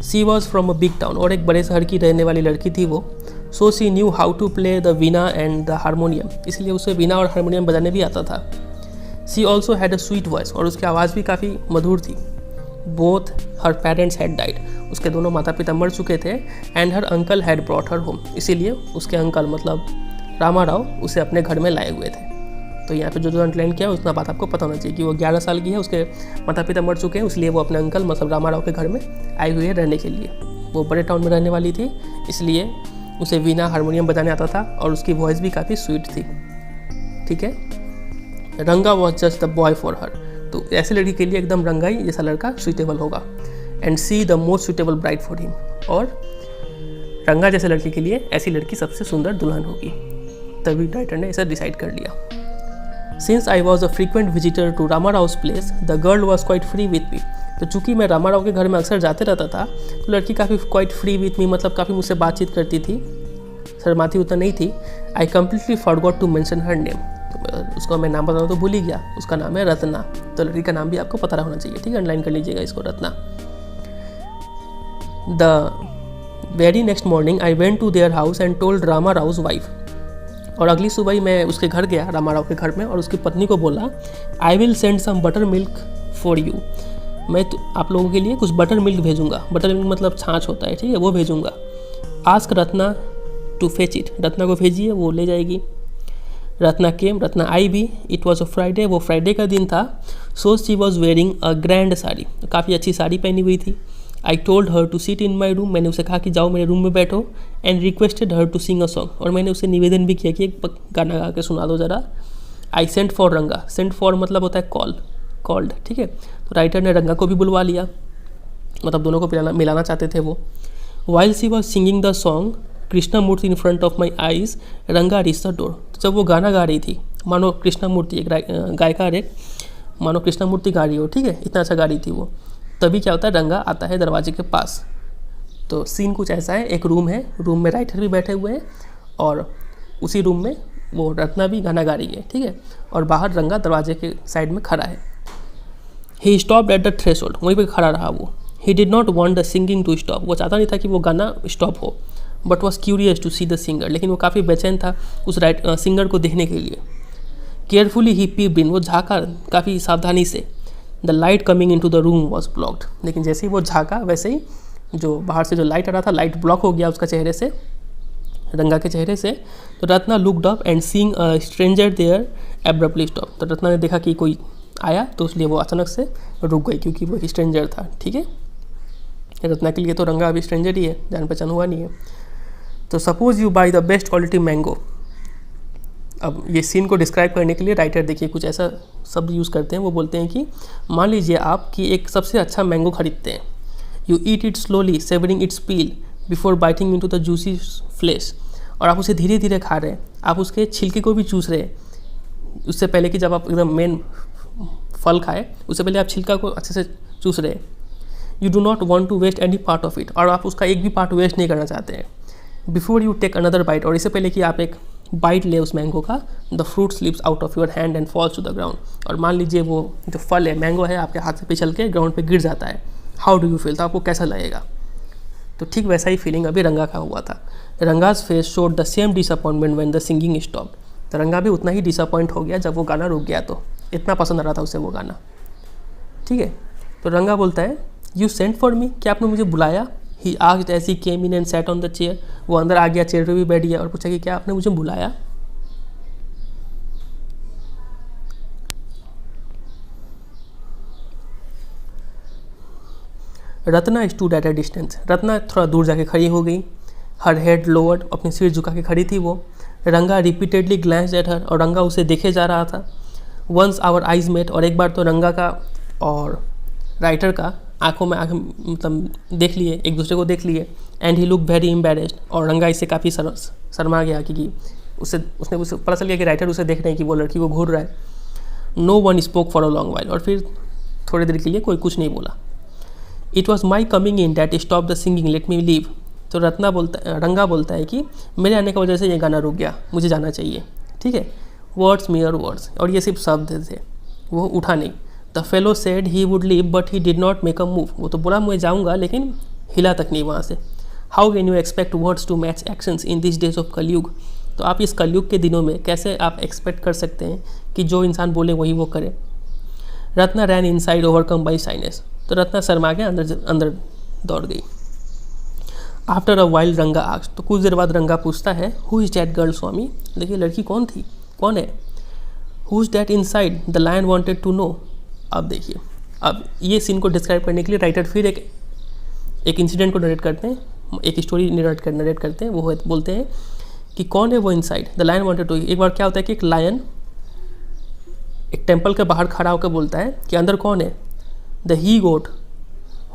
She was from a big town, और एक बड़े शहर की रहने वाली लड़की थी वो। So she knew how to play the veena and the harmonium, इसलिए उसे वीणा और हारमोनियम बजाने भी आता था। She also had a sweet voice, और उसकी आवाज़ भी काफ़ी मधुर थी। Both her parents had died, उसके दोनों माता पिता मर चुके थे। And her uncle had brought her home, इसीलिए उसके अंकल मतलब रामा राव उसे अपने घर में लाए हुए थे। तो यहाँ पे जो अंडरलाइन किया उतना बात आपको पता होना चाहिए कि वो 11 साल की है, उसके माता पिता मर चुके हैं, इसलिए वो अपने अंकल मतलब रामा राव के घर में आई हुई है रहने के लिए। वो बड़े टाउन में रहने वाली थी, इसलिए उसे वीणा हारमोनियम बजाने आता था और उसकी वॉइस भी काफ़ी स्वीट थी। ठीक है। रंगा was just the boy for her, तो ऐसी लड़की के लिए एकदम रंगा ही जैसा लड़का सुइटेबल होगा। And see the most suitable bride for him, और रंगा जैसे लड़की के लिए ऐसी लड़की सबसे सुंदर दुल्हन होगी। तभी राइटर ने ऐसा डिसाइड कर लिया। Since I was a frequent visitor to Rama Rau's place the girl was quite free with me, तो चूँकि मैं रामा राव के घर में अक्सर जाते रहता था तो लड़की काफ़ी क्वाइट फ्री विथ मी, मतलब काफ़ी मुझसे बातचीत करती थी, शर्माती उतना नहीं थी। I completely forgot to mention her name, तो उसको मैं नाम बताऊँ तो भूल ही गया। उसका नाम है रत्ना, तो लड़की का नाम भी आपको पता होना चाहिए, ठीक है, अंडरलाइन कर लीजिएगा इसको, Ratna. The very next morning I went to their house and told Rama Rau's wife, और अगली सुबह ही मैं उसके घर गया, रामा राव के घर में, और उसकी पत्नी को बोला I will send some buttermilk for you, मैं तो आप लोगों के लिए कुछ बटर मिल्क भेजूंगा। बटर मिल्क मतलब छाछ होता है, ठीक है, वो भेजूंगा। Ask Ratna to fetch it, Ratna को भेजिए, वो ले जाएगी। रत्ना केम, रत्ना आई भी। इट वॉज अ फ्राइडे, वो फ्राइडे का दिन था। So she was wearing a grand sari, काफ़ी अच्छी साड़ी पहनी हुई थी। I told her to sit in my room, मैंने उसे कहा कि जाओ मेरे रूम में बैठो। And requested her to sing a song, और मैंने उसे निवेदन भी किया कि एक गाना गा के सुना दो ज़रा। आई सेंट फॉर रंगा, सेंट फॉर मतलब होता है कॉल, कॉल्ड, ठीक है। तो राइटर ने रंगा को भी बुलवा लिया, मतलब दोनों को मिलाना चाहते थे वो। While she was singing the song Krishnamurthy in front of my eyes Ranga reach the door, तो जब वो गाना गा रही थी, मानो कृष्णा मूर्ति एक गायकार एक मानो कृष्णा मूर्ति गा रही हो, ठीक है, इतना अच्छा गा रही थी वो। तभी क्या होता है, रंगा आता है दरवाजे के पास। तो सीन कुछ ऐसा है, एक रूम है, रूम में राइटर भी बैठे हुए हैं, और उसी रूम में वो रत्ना भी गाना गा रही है, ठीक है, और बाहर रंगा दरवाजे के साइड में खड़ा है। He stopped at the threshold, वहीं पर खड़ा रहा वो। He did not want the singing to stop, वो चाहता नहीं था कि वो गाना स्टॉप हो, but was curious to see the singer, लेकिन वो काफ़ी बेचैन था उस सिंगर को देखने के लिए। केयरफुली ही पीप्ड इन, वो झाँका काफ़ी सावधानी से। The light coming into the room was blocked, लेकिन जैसे ही वो झाँका वैसे ही जो बाहर से जो लाइट आ रहा था, लाइट ब्लॉक हो गया उसका चेहरे से, रंगा के चेहरे से। तो Ratna looked up and seeing a stranger there abruptly stop, तो रत्ना ने देखा कि कोई आया, तो इसलिए वो अचानक से रुक गई, क्योंकि वो स्ट्रेंजर था, ठीक है। रत्ना के लिए तो रंगा अभी स्ट्रेंजर ही है, जान पहचान हुआ नहीं है। तो suppose you by the best quality mango, अब ये सीन को डिस्क्राइब करने के लिए राइटर देखिए कुछ ऐसा शब्द यूज़ करते हैं। वो बोलते हैं कि मान लीजिए आप कि एक सबसे अच्छा मैंगो खरीदते हैं। You eat it slowly savouring its peel before biting into the juicy flesh, और आप उसे धीरे धीरे खा रहे हैं, आप उसके छिलके को भी चूस रहे हैं, उससे पहले कि जब आप एकदम मेन फल खाए उससे पहले आप छिलका को अच्छे से चूस रहे हैं। You do not want to waste any part of it, और आप उसका एक भी पार्ट वेस्ट नहीं करना चाहते हैं। Before you take another bite, और इससे पहले कि आप एक बाइट ले उस मैंगो का, the fruit slips out of your hand and falls to the ground, और मान लीजिए वो जो फल है, मैंगो है, आपके हाथ से पिछल के ग्राउंड पे गिर जाता है। हाउ डू यू फील, तो आपको कैसा लगेगा। तो ठीक वैसा ही फीलिंग अभी रंगा का हुआ था। Ranga's face showed the same disappointment when the singing stop, तो रंगा भी उतना ही डिसअपॉइंट हो गया जब वो गाना रुक गया, तो इतना पसंद आ रहा था उसे वो गाना, ठीक है। तो रंगा बोलता है यू सेंट फॉर मी, क्या आपने मुझे बुलाया। He asked as he came in and sat on the chair, वो अंदर आ गया, चेयर पे भी बैठ गया और पूछा कि क्या आपने मुझे बुलाया। Ratna stood at a distance, Ratna थोड़ा दूर जाके खड़ी हो गई। हर हेड लोअर्ड, अपने सिर झुका के खड़ी थी वो। रंगा रिपीटेडली ग्लैंस्ड एट हर, और रंगा उसे देखे जा रहा था। वंस आवर आइज मेट, और एक बार तो रंगा का और राइटर का आंखों में आंख मतलब देख लिए, एक दूसरे को देख लिए। And he look very embarrassed, और रंगा इससे काफ़ी शर्मा गया क्योंकि उसने पता चल गया कि राइटर उसे देख रहे हैं कि वो लड़की को घूर रहा है। No one spoke for a long while, और फिर थोड़ी देर के लिए कोई कुछ नहीं बोला। It was my coming in that stop the singing let me leave, तो रंगा बोलता है कि मेरे आने की वजह से ये गाना रुक गया, मुझे जाना चाहिए, ठीक है। वर्ड्स मेयर वर्ड्स, और ये सिर्फ शब्द थे, वो उठा नहीं। The fellow said he would leave but he did not make a move, वो तो बोला मैं जाऊँगा लेकिन हिला तक नहीं वहाँ से। How can you expect words to match actions in this days of Kalyug, तो आप इस कलयुग के दिनों में कैसे आप एक्सपेक्ट कर सकते हैं कि जो इंसान बोले वही वो करे। Ratna ran inside overcome by shyness, तो रत्ना शर्मा के अंदर दौड़ गई। After a while Ranga asked, तो कुछ देर बाद रंगा पूछता है who is that girl Swami, देखिए लड़की कौन थी, कौन है। Who is that inside, the lion wanted to know. अब देखिए, अब ये सीन को डिस्क्राइब करने के लिए राइटर फिर एक इंसिडेंट को नरेट करते हैं, एक स्टोरी नरेट करते हैं। वो बोलते हैं कि कौन है वो inside, the lion wanted to. एक बार क्या होता है कि एक लायन एक टेम्पल के बाहर खड़ा होकर बोलता है कि अंदर कौन है। The he goat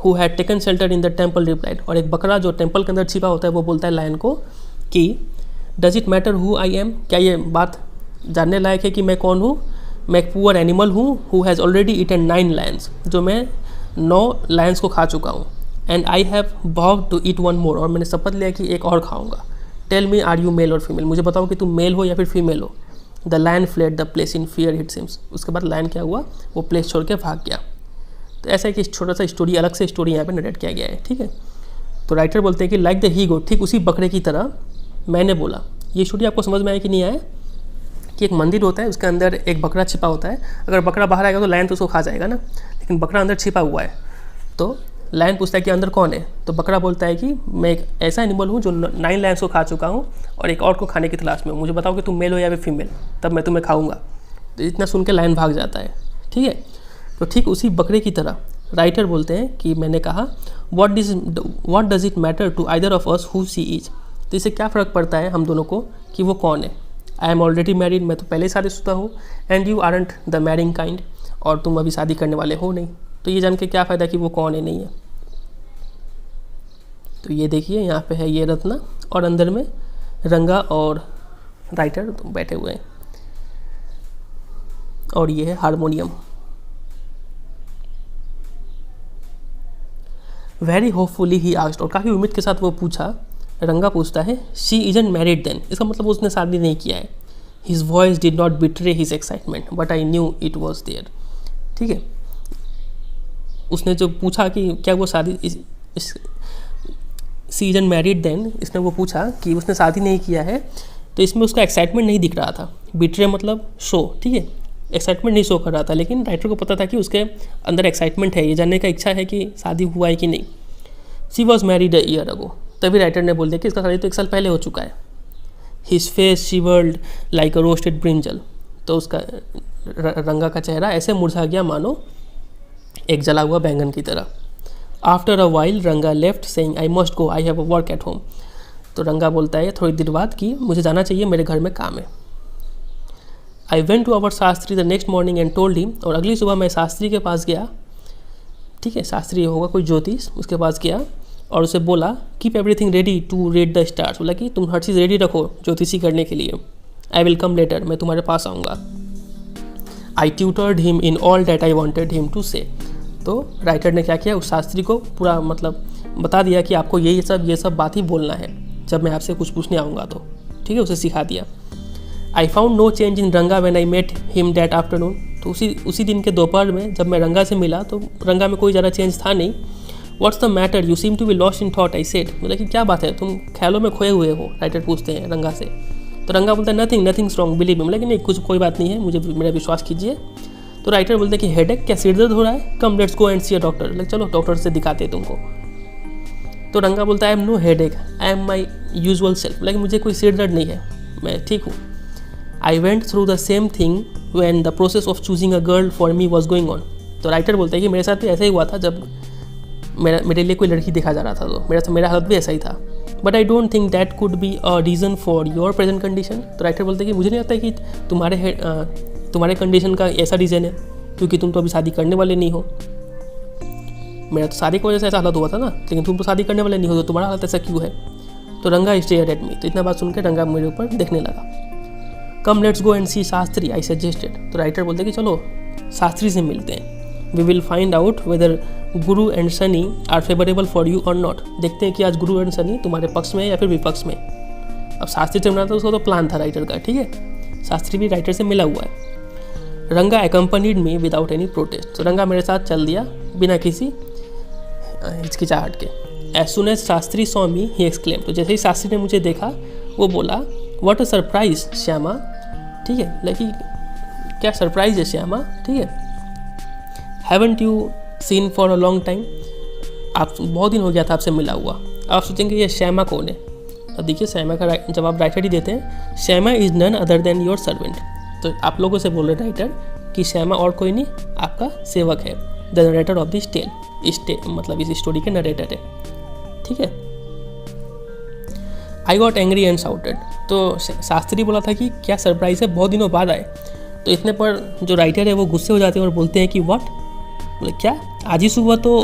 who had taken shelter in the temple replied, और एक बकरा जो टेम्पल के अंदर छिपा होता है वो बोलता है लायन को कि does it matter who I am, क्या ये बात जानने लायक है कि मैं कौन हूँ। मैं एक पुअर एनिमल हूँ who has already eaten 9 lions, जो मैं 9 लायंस को खा चुका हूँ। And I have vowed to eat 1 more, और मैंने शपथ लिया कि एक और खाऊंगा। Tell me are you male और फीमेल, मुझे बताओ कि तुम मेल हो या फिर फीमेल हो। The lion fled the place in fear it seems, उसके बाद लायन क्या हुआ, वो प्लेस छोड़ के भाग गया। तो ऐसा है कि छोटा सा स्टोरी, अलग से स्टोरी यहाँ पे नरेट किया गया है, ठीक है। तो राइटर बोलते हैं कि लाइक द ही गोट, ठीक उसी बकरे की तरह मैंने बोला। ये स्टोरी आपको समझ में आया कि नहीं आया, कि एक मंदिर होता है, उसके अंदर एक बकरा छिपा होता है। अगर बकरा बाहर आएगा तो लायन तो उसको खा जाएगा ना, लेकिन बकरा अंदर छिपा हुआ है। तो लायन पूछता है कि अंदर कौन है, तो बकरा बोलता है कि मैं एक ऐसा एनिमल हूँ जो 9 लायंस को खा चुका हूँ और एक और को खाने की तलाश में हूँ। मुझे बताओ कि तुम मेल हो या फिर फीमेल, तब मैं तुम्हें खाऊंगा। तो इतना सुन के लायन भाग जाता है, ठीक है। तो ठीक उसी बकरे की तरह राइटर बोलते हैं कि मैंने कहा what does it matter to either of us who she is, तो इससे क्या फ़र्क पड़ता है हम दोनों को कि वो कौन है। आई एम ऑलरेडी मैरिड, मैं तो पहले ही शादीशुदा हूँ। And you aren't the marrying kind, और तुम अभी शादी करने वाले हो नहीं। तो ये जान के क्या फ़ायदा कि वो कौन है नहीं है। तो ये देखिए यहाँ पे है ये रत्ना, और अंदर में रंगा और राइटर बैठे हुए हैं, और ये है harmonium. Very hopefully he asked, और काफ़ी उम्मीद के साथ वो पूछा, रंगा पूछता है शी इजंट मैरिड देन, इसका मतलब उसने शादी नहीं किया है। His voice did not betray his excitement but I knew it was there, ठीक है। उसने जो पूछा कि क्या वो शादी शी इजंट मैरिड देन, इसने वो पूछा कि उसने शादी नहीं किया है, तो इसमें उसका एक्साइटमेंट नहीं दिख रहा था। बिट्रे मतलब शो, ठीक है, एक्साइटमेंट नहीं शो कर रहा था, लेकिन राइटर को पता था कि उसके अंदर एक्साइटमेंट है, ये जानने का इच्छा है कि शादी हुआ है कि नहीं। She was married a year ago, तभी राइटर ने बोल दिया कि इसका शादी तो 1 साल पहले हो चुका है। हिज फेस शिवर्ड लाइक अ रोस्टेड ब्रिंजल, तो उसका रंगा का चेहरा ऐसे मुरझा गया मानो एक जला हुआ बैंगन की तरह। आफ्टर अ वाइल रंगा left saying I must go, I have a work at home, तो रंगा बोलता है थोड़ी देर बाद कि मुझे जाना चाहिए, मेरे घर में काम है। I went to our Shastri the next morning and told him, और अगली सुबह मैं शास्त्री के पास गया, ठीक है, शास्त्री होगा कोई ज्योतिष, उसके पास गया और उसे बोला keep everything ready to read the stars, बोला कि तुम हर चीज़ रेडी रखो ज्योतिषी करने के लिए। आई विल कम लेटर, मैं तुम्हारे पास आऊँगा। I tutored him in all that I wanted him to say, तो राइटर ने क्या किया, उस शास्त्री को पूरा मतलब बता दिया कि आपको ये सब बात ही बोलना है जब मैं आपसे कुछ पूछने आऊँगा तो, ठीक है, उसे सिखा दिया। I found no change in Ranga when I met him that afternoon, तो उसी दिन के दोपहर में जब मैं रंगा से मिला तो रंगा में कोई ज़्यादा चेंज था नहीं। What's the matter, you seem to be lost in thought, I said, मतलब कि क्या बात है, तुम ख्यालों में खोए हुए हो, राइटर पूछते हैं रंगा से। तो रंगा बोलता है नथिंग स्ट्रॉन्ग बिलीव मी, मतलब कि नहीं कुछ कोई बात नहीं है, मुझे मेरा विश्वास कीजिए। तो राइटर बोलते हैं कि हेडेक, क्या सिर दर्द हो रहा है, come let's go and see a doctor, मतलब चलो डॉक्टर से दिखाते हैं तुमको। तो रंगा बोलता है I am no headache, I am my usual self, मतलब मुझे कोई सिर दर्द नहीं है, मैं ठीक हूँ। I went through the same thing when the process of choosing a girl for me was going on, तो राइटर बोलते हैं कि मेरे साथ भी ऐसा ही हुआ था जब मेरे लिए कोई लड़की देखा जा रहा था, तो मेरा हालत भी ऐसा ही था। But I don't think that could be a reason for your present condition, तो राइटर बोलते हैं कि मुझे नहीं लगता कि तुम्हारे कंडीशन का ऐसा रीज़न है, क्योंकि तुम तो अभी शादी करने वाले नहीं हो। मेरा तो शादी की वजह से ऐसा हालत हुआ था ना, लेकिन तुम तो शादी करने वाले नहीं हो, तो तुम्हारा हालत ऐसा क्यों है। तो रंगा स्टेयर्ड एट मी, तो इतना बात सुन के रंगा मेरे ऊपर देखने लगा। Come let's go and see Shastri, I suggested, तो राइटर बोलते हैं कि चलो शास्त्री से मिलते हैं। We will find out whether Guru and Shani are favourable for you और नॉट, देखते हैं कि आज गुरु एंड शनि तुम्हारे पक्ष में या फिर विपक्ष में। अब शास्त्री से मिलना था, उसका तो प्लान था राइटर का, ठीक है, शास्त्री भी राइटर से मिला हुआ है। रंगा accompanied me without any protest, तो रंगा मेरे साथ चल दिया बिना किसी हिचकिचाहट के। As soon as Shastri saw me he exclaim, तो जैसे ही शास्त्री ने मुझे देखा वो बोला व्हाट अ सरप्राइज श्यामा, ठीक है, लेकिन क्या सरप्राइज है श्यामा, ठीक है। Haven't you seen for a long time, आप बहुत दिन हो गया था आपसे मिला हुआ। आप सोचेंगे ये श्यामा कौन है, तो देखिए श्यामा का जवाब राइटर ही देते हैं, Shyama is none other than your servant, तो आप लोगों से बोल रहे राइटर कि श्यामा और कोई नहीं आपका सेवक है, the narrator of this tale, मतलब इस स्टोरी के नरेटर है, ठीक है। I got angry and shouted, तो शास्त्री बोला था कि क्या सरप्राइज है, बहुत दिनों बाद आए। तो इतने पर जो राइटर है वो गुस्से हो जाते हैं और बोलते हैं कि व्हाट, बोले क्या आज ही सुबह? तो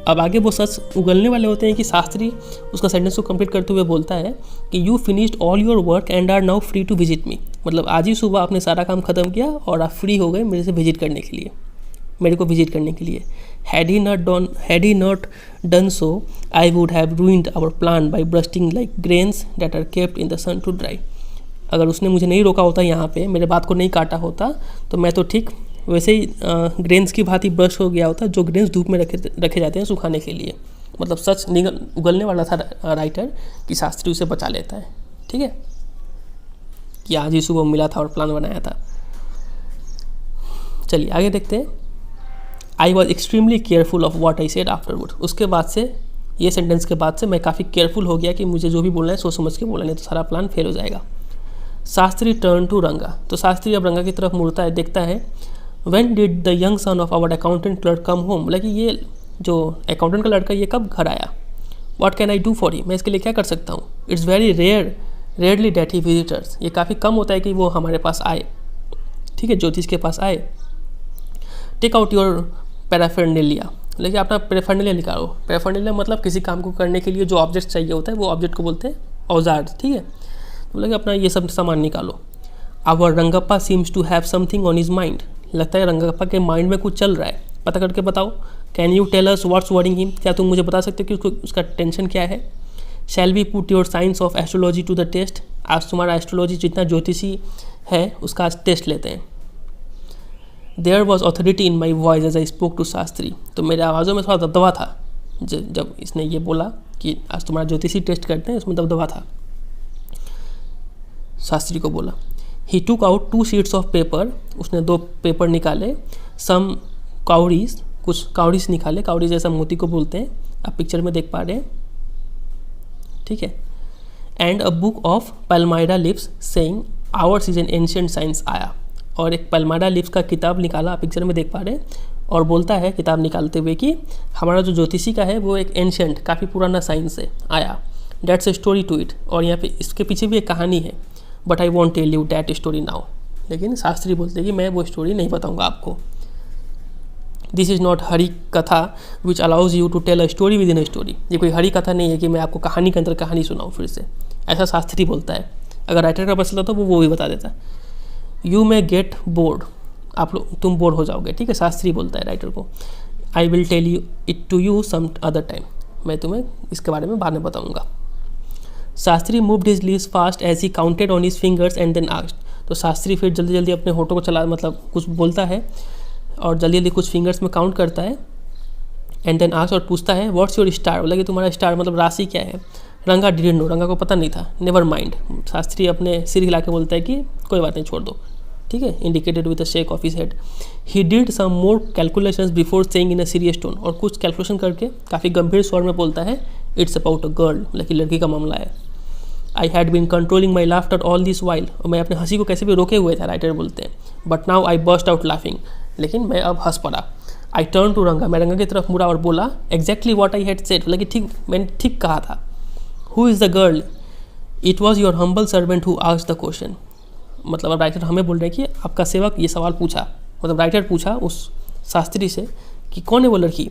अब आगे वो सच उगलने वाले होते हैं कि शास्त्री उसका सेंटेंस को कंप्लीट करते हुए बोलता है कि you finished all your work and are now free to visit me. मतलब आज ही सुबह आपने सारा काम ख़त्म किया और आप फ्री हो गए मेरे से विजिट करने के लिए, मेरे को विजिट करने के लिए। Had he not done so I would have ruined our plan by bursting like grains that are kept in the sun to dry. अगर उसने मुझे नहीं रोका होता यहाँ पे, मेरे बात को नहीं काटा होता, तो मैं तो ठीक वैसे ही ग्रेन्स की भांति ब्रश हो गया होता, जो ग्रेन्स धूप में रखे जाते हैं सुखाने के लिए। मतलब सच उगलने वाला था राइटर कि शास्त्री उसे बचा लेता है। ठीक है, कि आज ही सुबह मिला था और प्लान बनाया था। चलिए आगे देखते हैं। I was extremely careful of what I said afterwards. उसके बाद से, ये सेंटेंस के बाद से मैं काफ़ी केयरफुल हो गया कि मुझे जो भी बोलना है सोच समझ के बोलना, नहीं तो सारा प्लान फेल हो जाएगा। शास्त्री टर्न टू रंगा। तो शास्त्री अब रंगा की तरफ मुड़ता है, देखता है When did the young son of our accountant clerk come home? बोला कि ये जो अकाउंटेंट का लड़का ये कब घर आया? What can I do for him? मैं इसके लिए क्या कर सकता हूँ? It's very rarely that he visitors. ये काफ़ी कम होता है कि वो हमारे पास आए। ठीक है, ज्योतिष के पास आए। Take out your paraphernalia. लेकिन अपना पैराफर्नेलिया निकालो। पैराफर्नेलिया मतलब किसी काम को करने के लिए जो ऑब्जेक्ट चाहिए होता है, वो ऑब्जेक्ट को बोलते हैं औजार। ठीक है, तो बोला कि अपना ये सब सामान निकालो। Our Rangappa seems to have something on his mind. लगता है रंगप्पा के माइंड में कुछ चल रहा है, पता करके बताओ। Can you tell us what's worrying him? क्या तुम मुझे बता सकते हो कि उसका टेंशन क्या है? Shall we put your science of astrology to the test? आज तुम्हारा एस्ट्रोलॉजी जितना ज्योतिषी है उसका आज टेस्ट लेते हैं। There was authority in my voice as I spoke to Shastri. तो मेरे आवाज़ों में थोड़ा दबदबा था जब इसने ये बोला कि आज तुम्हारा ज्योतिषी टेस्ट करते हैं, उसमें दबदबा था। शास्त्री को बोला। He took out 2 sheets of paper. उसने 2 पेपर निकाले। सम काउरीज, कुछ काउरीज निकाले। काउरीज जैसा मोती को बोलते हैं, आप पिक्चर में देख पा रहे हैं। ठीक है, and a book of palmyra leaves saying ours is an ancient science आया। और एक पल्माइरा लिप्स का किताब निकाला, आप पिक्चर में देख पा रहे हैं, और बोलता है किताब निकालते हुए कि हमारा जो ज्योतिषी का है वो एक एंशिएंट, काफ़ी पुराना साइंस है, आया। That's a story to it. और यहाँ पे इसके पीछे भी एक कहानी है, but I won't tell you that story now. लेकिन शास्त्री बोलते हैं कि मैं वो स्टोरी नहीं बताऊंगा आपको। This is not Hari Katha which allows you to tell a story within a story. ये कोई हरी कथा नहीं है कि मैं आपको कहानी के अंदर कहानी सुनाऊँ फिर से, ऐसा शास्त्री बोलता है। अगर राइटर का पसंद होता तो वो भी बता देता। यू मे गेट बोर्ड, आप लोग तुम बोर हो जाओगे। ठीक है, शास्त्री बोलता है राइटर को। I will tell you it to you some other time, मैं तुम्हें इसके बारे में बाद में बताऊँगा। Shastri moved his lips fast as he counted on his fingers and then asked. तो शास्त्री फिर जल्दी जल्दी अपने होठों को चला, मतलब कुछ बोलता है और जल्दी जल्दी कुछ फिंगर्स में काउंट करता है। एंड देन आस्क्ड, और पूछता है व्हाट्स योर स्टार, बोला कि तुम्हारा स्टार मतलब राशि क्या है। रंगा डिडंट नो, रंगा को पता नहीं था। नेवर माइंड, शास्त्री अपने सिर हिला के बोलता है कि कोई बात नहीं, छोड़ दो। ठीक है, indicated with a shake of his head. He did some more calculations before saying in a serious tone. और कुछ कैलकुलेशन करके काफ़ी गंभीर स्वर में बोलता है, इट्स अबाउट अ गर्ल, मतलब कि लड़की का मामला है। I had been controlling my laughter all this while. और मैं अपने हंसी को कैसे भी रोके हुए था, राइटर बोलते हैं। But now I burst out laughing, लेकिन मैं अब हंस पड़ा। आई टर्न टू रंगा, मैं रंगा की तरफ मुड़ा और बोला exactly what I had said, बोला कि ठीक, मैंने ठीक कहा था। Who is the girl? It was your humble servant who asked the question. मतलब अब राइटर हमें बोल रहे हैं कि आपका सेवक ये सवाल पूछा, मतलब राइटर पूछा उस शास्त्री से कि कौन है वो लड़की।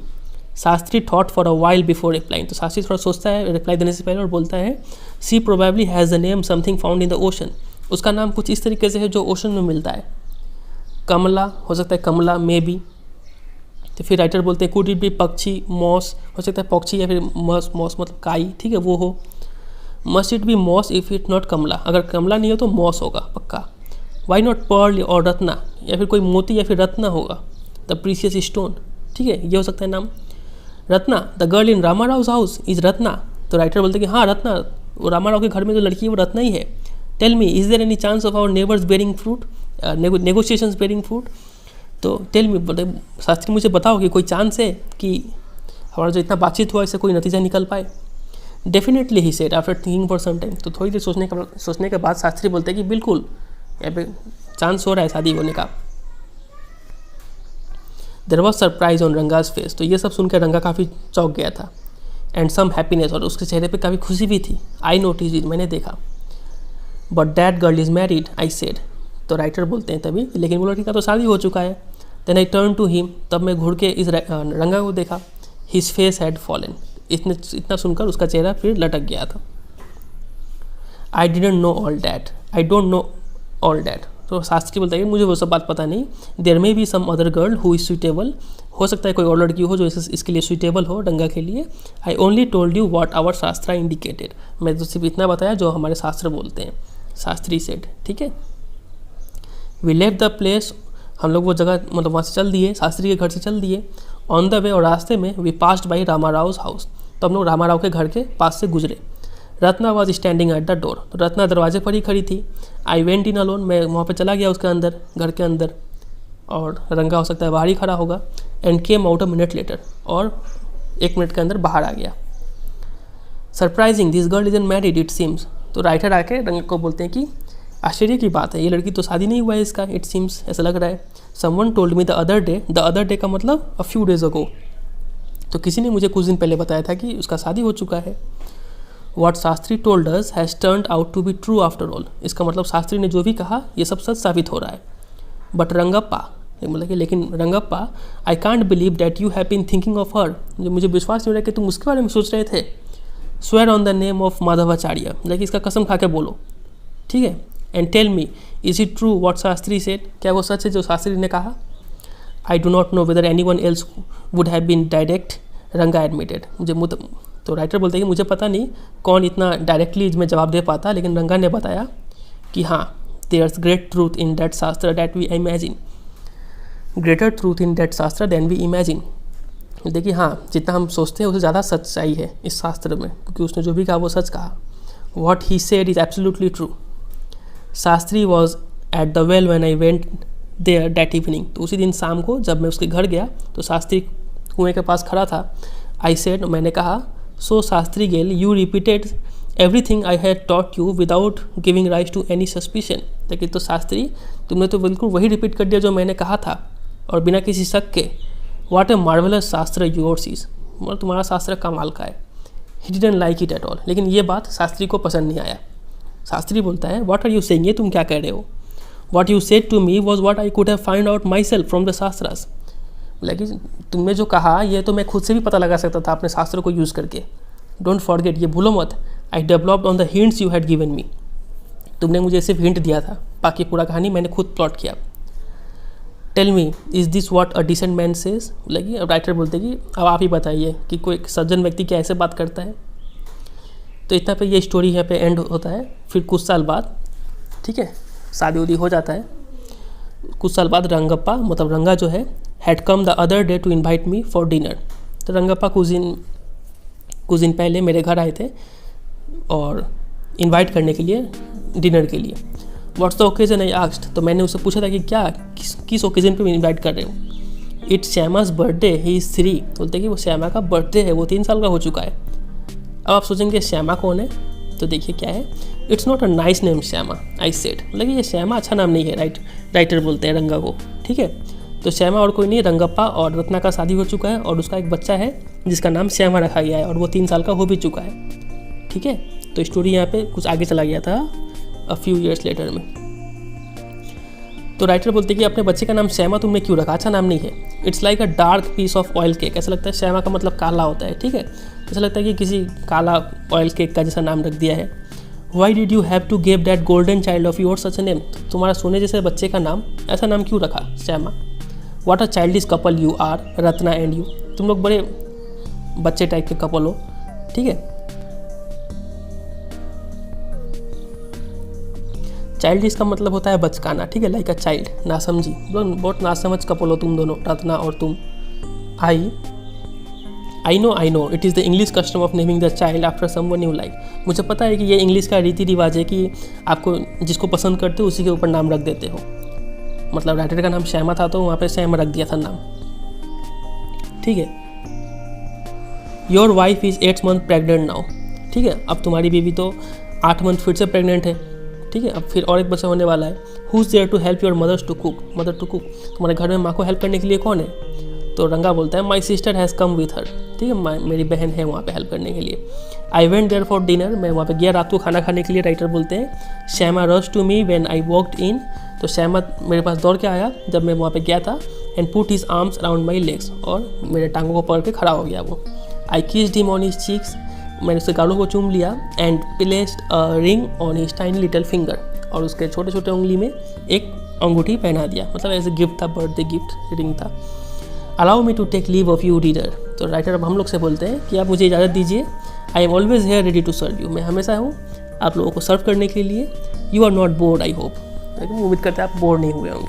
Shastri thought for a while before replying. तो शास्त्री थोड़ा सोचता है रिप्लाई देने से पहले और बोलता है she probably has the name something found in the ocean. उसका नाम कुछ इस तरीके से है जो ओशन में मिलता है। कमला हो सकता है, कमला मे बी। तो फिर राइटर बोलते हैं कुड इट बी पक्षी, मॉस, हो सकता है पक्षी या फिर मॉस, मॉस मतलब काई, ठीक है वो हो। Must it be moss if it not Kamala, अगर कमला नहीं हो तो मॉस होगा पक्का। वाई नॉट पर्ल और रत्ना, या फिर कोई मोती या फिर रत्ना होगा। द प्रीसियस स्टोन, ठीक है ये हो सकता है नाम। Ratna, the girl in Rama Rao house is Ratna. तो राइटर बोलते हैं कि हाँ रत्ना, वो रामा राव के घर में जो लड़की है वो रत्ना ही है। Tell me is there any chance of our neighbours bearing fruit, negotiations bearing fruit. तो टेल मी, बोलते शास्त्री मुझे बताओ कि कोई चांस है कि हमारा जो इतना बातचीत हुआ इससे कोई नतीजा निकल पाए। Definitely he said after thinking for some time. तो थोड़ी देर सोचने के बाद शास्त्री बोलते हैं कि बिल्कुल यहाँ पे चांस हो रहा है शादी होने का। There was surprise on Ranga's face. तो ये सब सुनकर रंगा काफ़ी चौंक गया था। एंड सम हैप्पीनेस, और उसके चेहरे पे काफ़ी खुशी भी थी। आई नोटिस इट, मैंने देखा। But that girl is married I said. तो राइटर बोलते हैं तभी, लेकिन वो लड़की का तो शादी हो चुका है। Then I turn to him, तब मैं घुड़ के इस रंगा को देखा। हिज फेस हैड फॉलन, इतना सुनकर उसका चेहरा फिर लटक गया था। I didn't know all that, I don't know all that. तो शास्त्री बोलता है कि मुझे वो सब बात पता नहीं। There may be some other girl who is suitable, हो सकता है कोई और लड़की हो जो इसके लिए सुइटेबल हो रंगा के लिए। I only told you what our Shastra indicated, मैं तो सिर्फ इतना बताया जो हमारे शास्त्र बोलते हैं, शास्त्री सेड। ठीक है, वी लेफ्ट द प्लेस, हम लोग वो जगह मतलब वहाँ से चल दिए, शास्त्री के घर से चल दिए। ऑन द वे, और रास्ते में we passed by Ramarao house, तो हम लोग रामाराव के घर के पास से गुजरे। Ratna was standing at the door, तो रत्ना दरवाजे पर ही खड़ी थी। आई वेंट इन अलोन, मैं वहाँ पे चला गया उसके अंदर, घर के अंदर, और रंगा हो सकता है बाहर ही खड़ा होगा। And came out a minute later, और 1 मिनट के अंदर बाहर आ गया। Surprising, this girl is in married it seems, तो राइटर आके रंगा को बोलते हैं कि आश्चर्य की बात है, ये लड़की तो शादी नहीं हुआ है इसका, इट सीम्स, ऐसा लग रहा है। Someone told me the other day का मतलब अ फ्यू डेज अगो, तो किसी ने मुझे कुछ दिन पहले बताया था कि उसका शादी हो चुका है। What Shastri told us has turned out to be true after all, इसका मतलब शास्त्री ने जो भी कहा ये सब सच साबित हो रहा है। बट रंगप्पा, मतलब कि लेकिन Rangappa, I can't believe that you have been thinking of her, मुझे विश्वास नहीं हो रहा कि तुम उसके बारे में सोच रहे थे। Swear on the name of Madhvacharya, लेकिन इसका कसम खा के बोलो, ठीक है। And tell me, is it true what Shastri said, क्या वो सच है जो शास्त्री ने कहा। I do not know whether any one else would have been direct, Ranga admitted, तो राइटर बोलते हैं कि मुझे पता नहीं कौन इतना डायरेक्टली इसमें जवाब दे पाता, लेकिन रंगा ने बताया कि हाँ, there's great truth in that shastra that we imagine, greater truth in that shastra than we imagine. देखिए हाँ, जितना हम सोचते हैं उससे ज़्यादा सच्चाई है इस शास्त्र में, क्योंकि उसने जो भी कहा वो सच कहा। What he said is absolutely true. Shastri was at the well when I went there that evening, तो उसी दिन शाम को जब मैं उसके घर गया तो शास्त्री कुएँ के पास खड़ा था। आई सेड, मैंने कहा, so Shastri gale you repeated everything I had taught you without giving rise to any suspicion. लेकिन तो शास्त्री, तुमने तो बिल्कुल वही रिपीट कर दिया जो मैंने कहा था, और बिना किसी शक के। व्हाट ए मार्वेलस शास्त्र योर्स इज, मतलब तुम्हारा शास्त्र कमाल का है। He didn't like it at all, लेकिन ये बात शास्त्री को पसंद नहीं आया। शास्त्री बोलता है, व्हाट आर यू सेइंग, ये तुम क्या कह रहे हो। What you said to me was what I could have find out myself from the shastras, लेकिन तुमने जो कहा ये तो मैं खुद से भी पता लगा सकता था अपने शास्त्र को यूज़ करके। डोंट फॉरगेट, ये भूलो मत, I developed on the hints you had given me, तुमने मुझे सिर्फ हिंट दिया था, बाकी पूरा कहानी मैंने खुद प्लॉट किया। Tell me, is this what a decent man says, लगी। अब राइटर बोलते कि अब आप ही बताइए कि कोई सज्जन व्यक्ति क्या ऐसे बात करता है। तो इतना पे ये स्टोरी यहाँ पे एंड होता है। फिर कुछ साल बाद, ठीक है, शादी उदी हो जाता है। कुछ साल बाद रंगप्पा, मतलब रंगा जो है, had come the other day to invite me for dinner. तो रंगप्पा कुछ दिन पहले मेरे घर आए थे और इनवाइट करने के लिए, डिनर के लिए। What's the occasion I asked, तो मैंने उससे पूछा था कि क्या किस ओकेजन पे इनवाइट कर रहे हो। इट्स श्यामा's बर्थडे, ही इज़ 3, बोलते कि वो श्यामा का बर्थडे है, वो 3 साल का हो चुका है। अब आप सोचेंगे श्यामा कौन है, तो देखिए क्या है। It's not a nice name Shyama, I said, मतलब ये श्यामा अच्छा नाम नहीं है, राइटर बोलते हैं रंगा को, ठीक है। तो श्यामा और कोई नहीं, रंगप्पा और रत्ना का शादी हो चुका है और उसका एक बच्चा है जिसका नाम श्यामा रखा गया है, और वो 3 साल का हो भी चुका है, ठीक है। तो स्टोरी यहाँ पे कुछ आगे चला गया था अ फ्यू ईयर्स लेटर में। तो राइटर बोलते कि अपने बच्चे का नाम श्यामा तुमने क्यों रखा, अच्छा नाम नहीं है। It's like a dark piece of oil cake, ऐसा लगता है श्यामा का मतलब काला होता है, ठीक है। ऐसा लगता है कि किसी काला ऑयल केक का जैसा नाम रख दिया है। Why did you have to give that golden child of yours such name, तुम्हारा सोने जैसे बच्चे का नाम ऐसा नाम क्यों रखा Shyama. What a childish couple you are, Ratna and you, तुम लोग बड़े बच्चे टाइप के कपल हो, ठीक है। चाइल्डिश का मतलब होता है बचकाना, ठीक है, लाइक अ चाइल्ड, ना समझी, बहुत ना समझ कपल हो तुम दोनों, रत्ना और तुम। I know it is the English custom of naming the child after someone you like, मुझे पता है कि ये इंग्लिश का रीति रिवाज है कि आपको जिसको पसंद करते हो उसी के ऊपर नाम रख देते हो। मतलब राइटर का नाम श्यामा था तो वहाँ पे श्यामा रख दिया था नाम, ठीक है। Your wife is 8 month pregnant now, ठीक है। अब तुम्हारी बीवी तो 8 मंथ फिर से प्रेग्नेंट है, ठीक है। अब फिर और एक बच्चा होने वाला है। Who is there to help your mother to cook, तुम्हारे घर में माँ को हेल्प करने के लिए कौन है। तो रंगा बोलता है, my sister has come with her, ठीक है, मेरी बहन है वहाँ पे हेल्प करने के लिए। I went there for dinner, मैं वहाँ पे गया रात को खाना खाने के लिए, राइटर बोलते हैं। Shyama rush to me when I walked in, तो शहमत मेरे पास दौड़ के आया जब मैं वहाँ पे गया था and put his arms around my legs, और मेरे टांगों को पकड़ के खड़ा हो गया वो। I kissed him on his cheeks, मैंने उसके गालों को चूम लिया, and placed a ring on his tiny little finger, और उसके छोटे छोटे उंगली में एक अंगूठी पहना दिया, मतलब एज ए गिफ्ट था, बर्थडे गिफ्ट रिंग था। Allow me to take leave of you reader, तो राइटर अब हम लोग से बोलते हैं कि आप मुझे इजाज़त दीजिए। I am always here ready to serve you, मैं हमेशा हूँ आप लोगों को सर्व करने के लिए। You are not bored I hope, उम्मीद करते हैं आप बोर नहीं हुए होंगे।